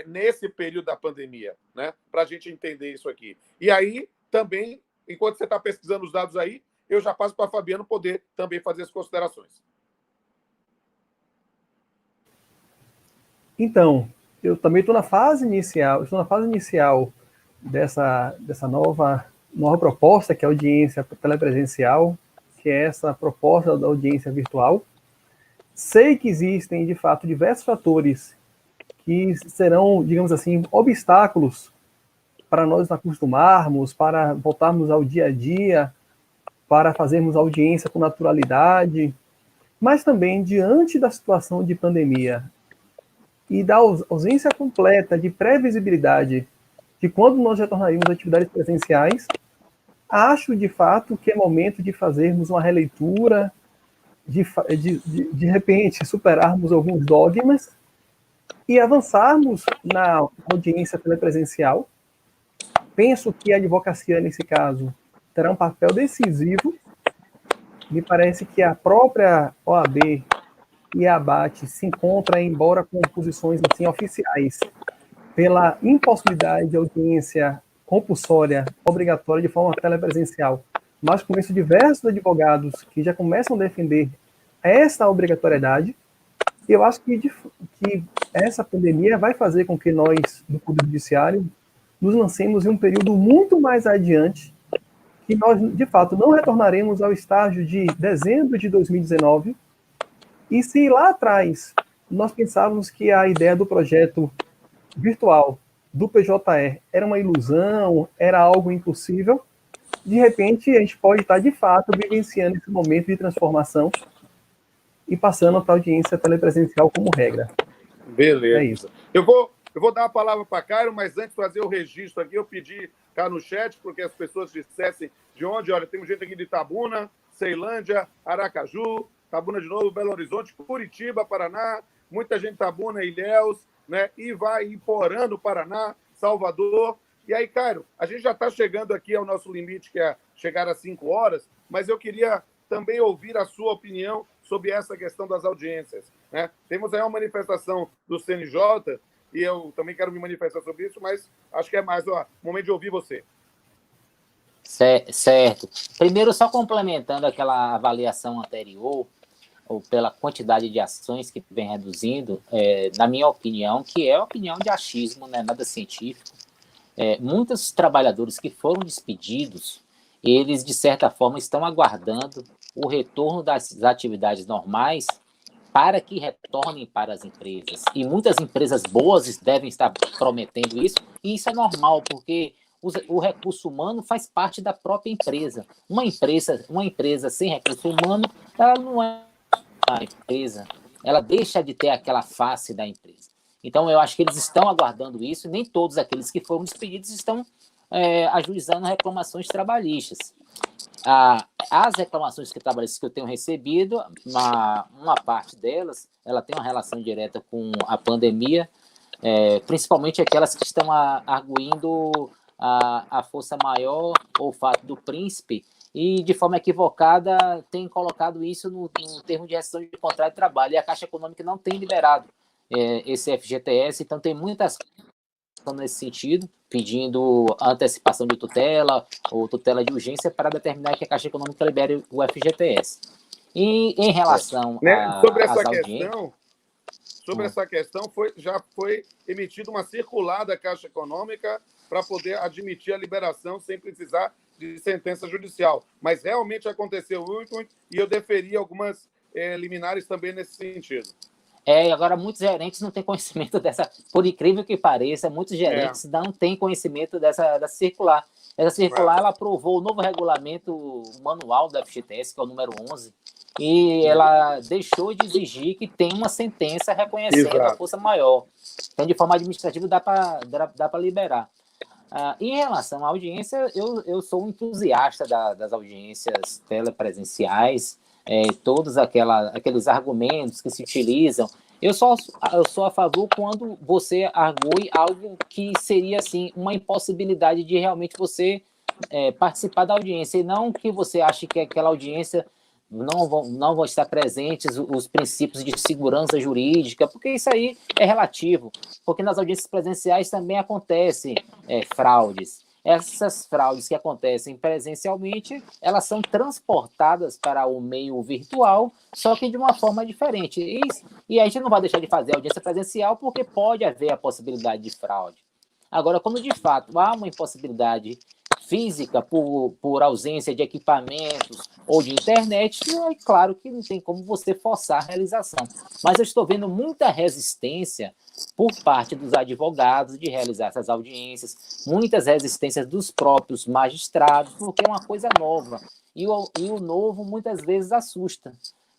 nesse período da pandemia, né, para a gente entender isso aqui? E aí, também, enquanto você está pesquisando os dados aí, eu já passo para a Fabiana poder também fazer as considerações. Então, eu também estou na fase inicial, dessa nova proposta, que é a audiência telepresencial, que é essa proposta da audiência virtual. Sei que existem, de fato, diversos fatores que serão, digamos assim, obstáculos para nós acostumarmos, para voltarmos ao dia a dia, para fazermos audiência com naturalidade, mas também, diante da situação de pandemia e da ausência completa de previsibilidade de quando nós retornaríamos às atividades presenciais, acho, de fato, que é momento de fazermos uma releitura, de repente, superarmos alguns dogmas e avançarmos na audiência telepresencial. Penso que a advocacia, nesse caso, terá um papel decisivo. Me parece que a própria OAB e a ABAT se encontram, embora com posições assim, oficiais, pela impossibilidade de audiência compulsória, obrigatória, de forma telepresencial. Mas com isso, diversos advogados que já começam a defender essa obrigatoriedade. Eu acho que essa pandemia vai fazer com que nós, do Poder Judiciário, nos lancemos em um período muito mais adiante, que nós, de fato, não retornaremos ao estágio de dezembro de 2019. E se lá atrás nós pensávamos que a ideia do projeto virtual do PJE era uma ilusão, era algo impossível, de repente a gente pode estar, de fato, vivenciando esse momento de transformação e passando para a audiência telepresencial como regra. Beleza. É isso. Eu vou dar a palavra para Caio, mas antes de fazer o registro aqui, eu pedi cá no chat, porque as pessoas dissessem de onde. Olha, tem gente aqui de Itabuna, Ceilândia, Aracaju, Itabuna de novo, Belo Horizonte, Curitiba, Paraná, muita gente de Itabuna, Ilhéus, né? E vai Iporã, no Paraná, Salvador. E aí, Caio, a gente já está chegando aqui ao nosso limite, que é chegar às 5 horas, mas eu queria também ouvir a sua opinião sobre essa questão das audiências, né? Temos aí uma manifestação do CNJ, e eu também quero me manifestar sobre isso, mas acho que é mais o momento de ouvir você. Certo. Primeiro, só complementando aquela avaliação anterior, ou pela quantidade de ações que vem reduzindo, na minha opinião, que é a opinião de achismo, né, nada científico, muitos trabalhadores que foram despedidos, eles, de certa forma, estão aguardando o retorno das atividades normais para que retornem para as empresas. E muitas empresas boas devem estar prometendo isso, e isso é normal, porque o recurso humano faz parte da própria empresa. Uma empresa sem recurso humano, ela não é uma empresa. ela deixa de ter aquela face da empresa. Então, eu acho que eles estão aguardando isso, e nem todos aqueles que foram despedidos estão ajuizando reclamações trabalhistas. As reclamações trabalhistas que eu tenho recebido, uma parte delas, ela tem uma relação direta com a pandemia, principalmente aquelas que estão arguindo a força maior ou o fato do príncipe, e de forma equivocada tem colocado isso no termo de rescisão de contrato de trabalho, e a Caixa Econômica não tem liberado esse FGTS, então tem muitas nesse sentido, pedindo antecipação de tutela ou tutela de urgência para determinar que a Caixa Econômica libere o FGTS. E em relação sobre essa questão, já foi emitida uma circular da Caixa Econômica para poder admitir a liberação sem precisar de sentença judicial. Mas realmente aconteceu isso e eu deferia algumas liminares também nesse sentido. Agora muitos gerentes não têm conhecimento dessa, por incrível que pareça, muitos gerentes não têm conhecimento dessa circular. Essa circular, ela aprovou o novo regulamento manual da FGTS, que é o número 11, e ela deixou de exigir que tenha uma sentença reconhecendo a força maior. Então, de forma administrativa, dá para liberar. Em relação à audiência, eu sou um entusiasta das audiências telepresenciais, todos aqueles argumentos que se utilizam. Eu sou a favor quando você argue algo que seria assim, uma impossibilidade de realmente você participar da audiência, e não que você ache que aquela audiência não vão estar presentes os princípios de segurança jurídica, porque isso aí é relativo, porque nas audiências presenciais também acontecem fraudes. Essas fraudes que acontecem presencialmente, elas são transportadas para o meio virtual, só que de uma forma diferente. E a gente não vai deixar de fazer audiência presencial porque pode haver a possibilidade de fraude. Agora, quando de fato há uma impossibilidade física por ausência de equipamentos ou de internet, é claro que não tem como você forçar a realização. Mas eu estou vendo muita resistência por parte dos advogados de realizar essas audiências, muitas resistências dos próprios magistrados, porque é uma coisa nova. E o novo muitas vezes assusta.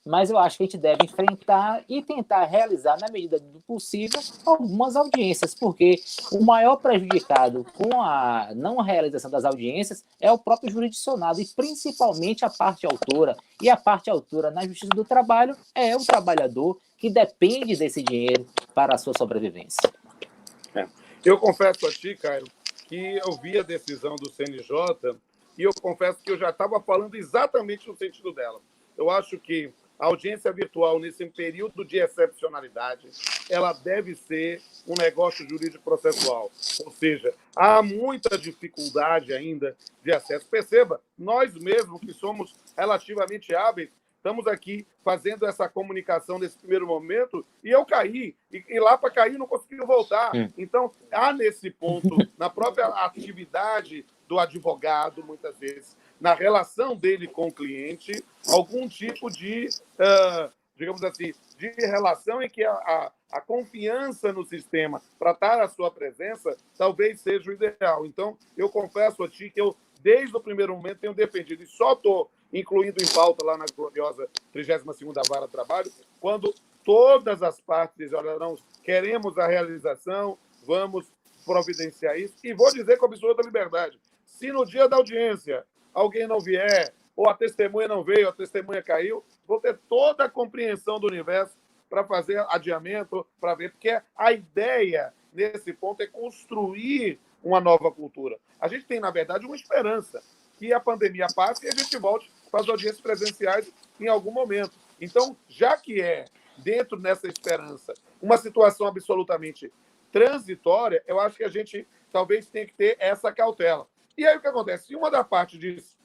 Mas eu acho que a gente deve enfrentar e tentar realizar, na medida do possível, algumas audiências, porque o maior prejudicado com a não realização das audiências é o próprio jurisdicionado, e principalmente a parte autora. E a parte autora na Justiça do Trabalho é o trabalhador que depende desse dinheiro para a sua sobrevivência. Eu confesso a ti, Caio, que eu vi a decisão do CNJ e eu confesso que eu já estava falando exatamente no sentido dela. Eu acho que a audiência virtual, nesse período de excepcionalidade, ela deve ser um negócio jurídico processual. Ou seja, há muita dificuldade ainda de acesso. Perceba, nós mesmos que somos relativamente hábeis, estamos aqui fazendo essa comunicação nesse primeiro momento e eu caí. E lá para cair não consegui voltar. Então, há nesse ponto, na própria atividade do advogado, muitas vezes, na relação dele com o cliente, algum tipo de, digamos assim, de relação em que a confiança no sistema para estar à sua presença talvez seja o ideal. Então, eu confesso a ti que eu, desde o primeiro momento, tenho defendido, e só estou incluindo em pauta lá na gloriosa 32ª Vara do Trabalho, quando todas as partes dizem, olha, não, queremos a realização, vamos providenciar isso, e vou dizer com absoluta liberdade, se no dia da audiência alguém não vier, ou a testemunha não veio, a testemunha caiu, vou ter toda a compreensão do universo para fazer adiamento, para ver, porque a ideia nesse ponto é construir uma nova cultura. A gente tem, na verdade, uma esperança que a pandemia passe e a gente volte para as audiências presenciais em algum momento. Então, já que é, dentro dessa esperança, uma situação absolutamente transitória, eu acho que a gente talvez tenha que ter essa cautela. E aí o que acontece? Se uma da parte diz,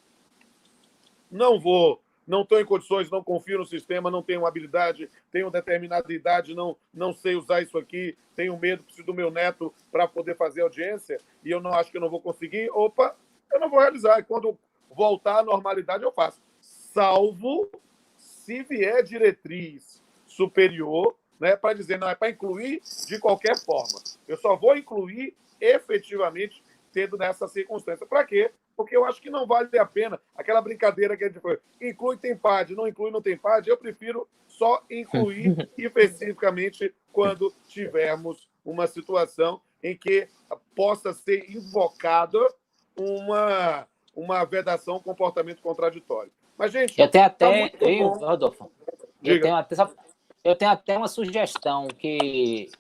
não estou em condições, não confio no sistema, não tenho habilidade, tenho determinada idade, não sei usar isso aqui, tenho medo, preciso do meu neto para poder fazer audiência, e eu não acho que eu não vou conseguir, eu não vou realizar. E quando voltar à normalidade, eu faço. Salvo se vier diretriz superior, né, para dizer, não, é para incluir de qualquer forma. Eu só vou incluir efetivamente tendo nessa circunstância. Para quê? porque eu acho que não vale a pena aquela brincadeira que a gente foi. Inclui, tem PAD, não inclui, não tem PAD. Eu prefiro só incluir especificamente quando tivermos uma situação em que possa ser invocada uma vedação, um comportamento contraditório. Mas, gente, eu tenho tá até, muito bom. Rodolfo, Diga. eu tenho até uma sugestão que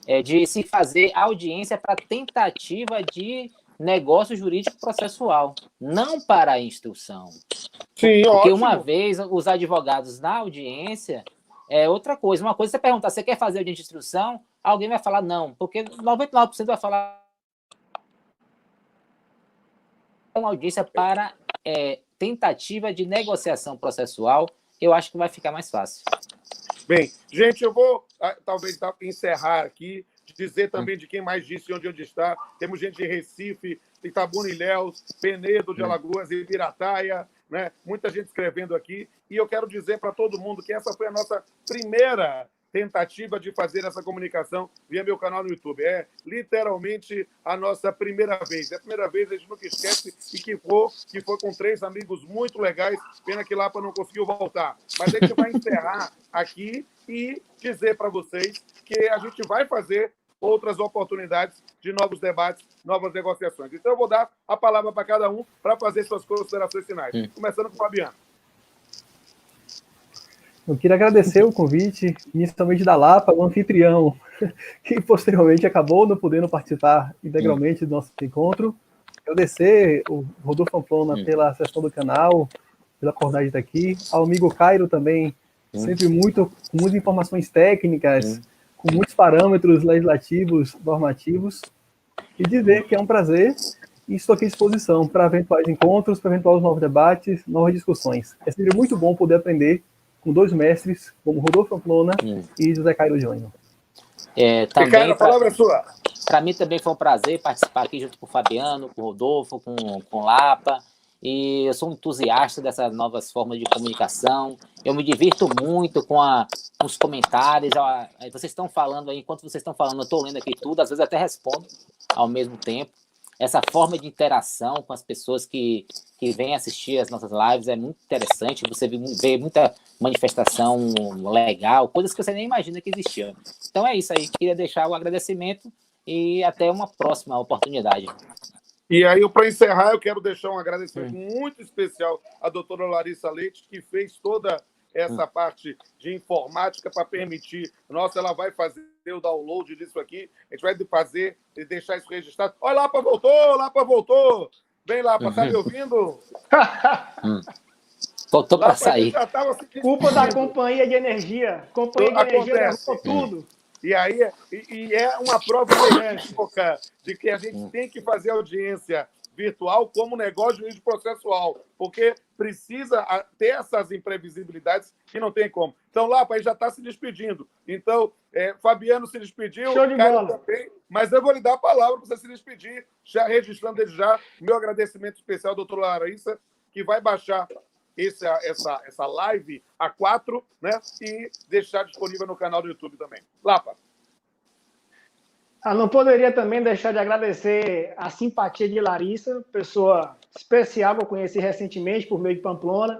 é de se fazer audiência para tentativa de negócio jurídico processual, não para a instrução. Sim, porque ótimo. uma vez os advogados na audiência é outra coisa. Uma coisa é você perguntar, você quer fazer audiência de instrução? Alguém vai falar não, porque 99% vai falar uma audiência para tentativa de negociação processual. Eu acho que vai ficar mais fácil. Bem, gente, eu vou talvez encerrar aqui, dizer também de quem mais disse onde está. Temos gente de Recife, Itabuna, Ilhéus, Penedo de Alagoas, Ibirataia, né? Muita gente escrevendo aqui. E eu quero dizer para todo mundo que essa foi a nossa primeira tentativa de fazer essa comunicação via meu canal no YouTube. É literalmente a nossa primeira vez. É a primeira vez, a gente nunca esquece, e que foi com 3 amigos muito legais. Pena que Lapa não conseguiu voltar. Mas a gente vai encerrar aqui e dizer para vocês que a gente vai fazer outras oportunidades de novos debates, novas negociações. Então, eu vou dar a palavra para cada um para fazer suas considerações finais. Começando com o Fabiano. Eu queria agradecer o convite, inicialmente da Lapa, o anfitrião, que posteriormente acabou não podendo participar integralmente do nosso encontro. Agradecer o Rodolfo Pamplona pela sessão do canal, pela oportunidade de estar aqui. Ao amigo Cairo também, sempre com muitas informações técnicas, com muitos parâmetros legislativos, normativos. E dizer que é um prazer e estou aqui à disposição para eventuais encontros, para eventuais novos debates, novas discussões. É sempre muito bom poder aprender com 2 mestres, como Rodolfo Pamplona e José Cairo Júnior. Ricardo, a palavra é sua. Para mim também foi um prazer participar aqui junto com o Fabiano, com o Rodolfo, com o Lapa. E eu sou um entusiasta dessas novas formas de comunicação. Eu me divirto muito com os comentários. Vocês estão falando aí, enquanto vocês estão falando, eu estou lendo aqui tudo, às vezes até respondo ao mesmo tempo. Essa forma de interação com as pessoas que vêm assistir as nossas lives é muito interessante. Você vê muita manifestação legal, coisas que você nem imagina que existiam. Então é isso aí. Queria deixar o agradecimento e até uma próxima oportunidade. E aí, para encerrar, eu quero deixar um agradecimento muito especial à doutora Larissa Leite, que fez toda essa parte de informática para permitir. Nossa, ela vai fazer o download disso aqui, a gente vai fazer e deixar isso registrado. Olha, Lapa voltou! Vem, Lapa, tá me ouvindo? Voltou para sair. Culpa da companhia de energia. Companhia de energia derrubou tudo. E aí é uma prova inequívoca de que a gente tem que fazer audiência virtual como negócio jurídico processual, porque precisa ter essas imprevisibilidades que não tem como. Então, Lapa, aí já está se despedindo. Então, Fabiano se despediu, Caio também, mas eu vou lhe dar a palavra para você se despedir, já registrando desde já meu agradecimento especial ao doutor Larissa, que vai baixar essa live A4, né, e deixar disponível no canal do YouTube também. Lapa. Não poderia também deixar de agradecer a simpatia de Larissa, pessoa especial que eu conheci recentemente por meio de Pamplona.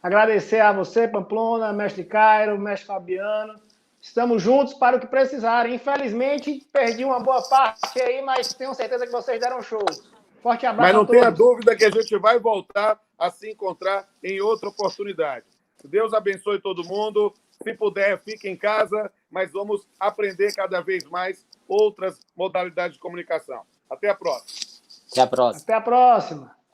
Agradecer a você, Pamplona, mestre Cairo, mestre Fabiano. Estamos juntos para o que precisarem. Infelizmente, perdi uma boa parte aí, mas tenho certeza que vocês deram show. Forte abraço a todos. Mas não tenha dúvida que a gente vai voltar a se encontrar em outra oportunidade. Deus abençoe todo mundo. Se puder, fique em casa, mas vamos aprender cada vez mais outras modalidades de comunicação. Até a próxima. Até a próxima. Até a próxima.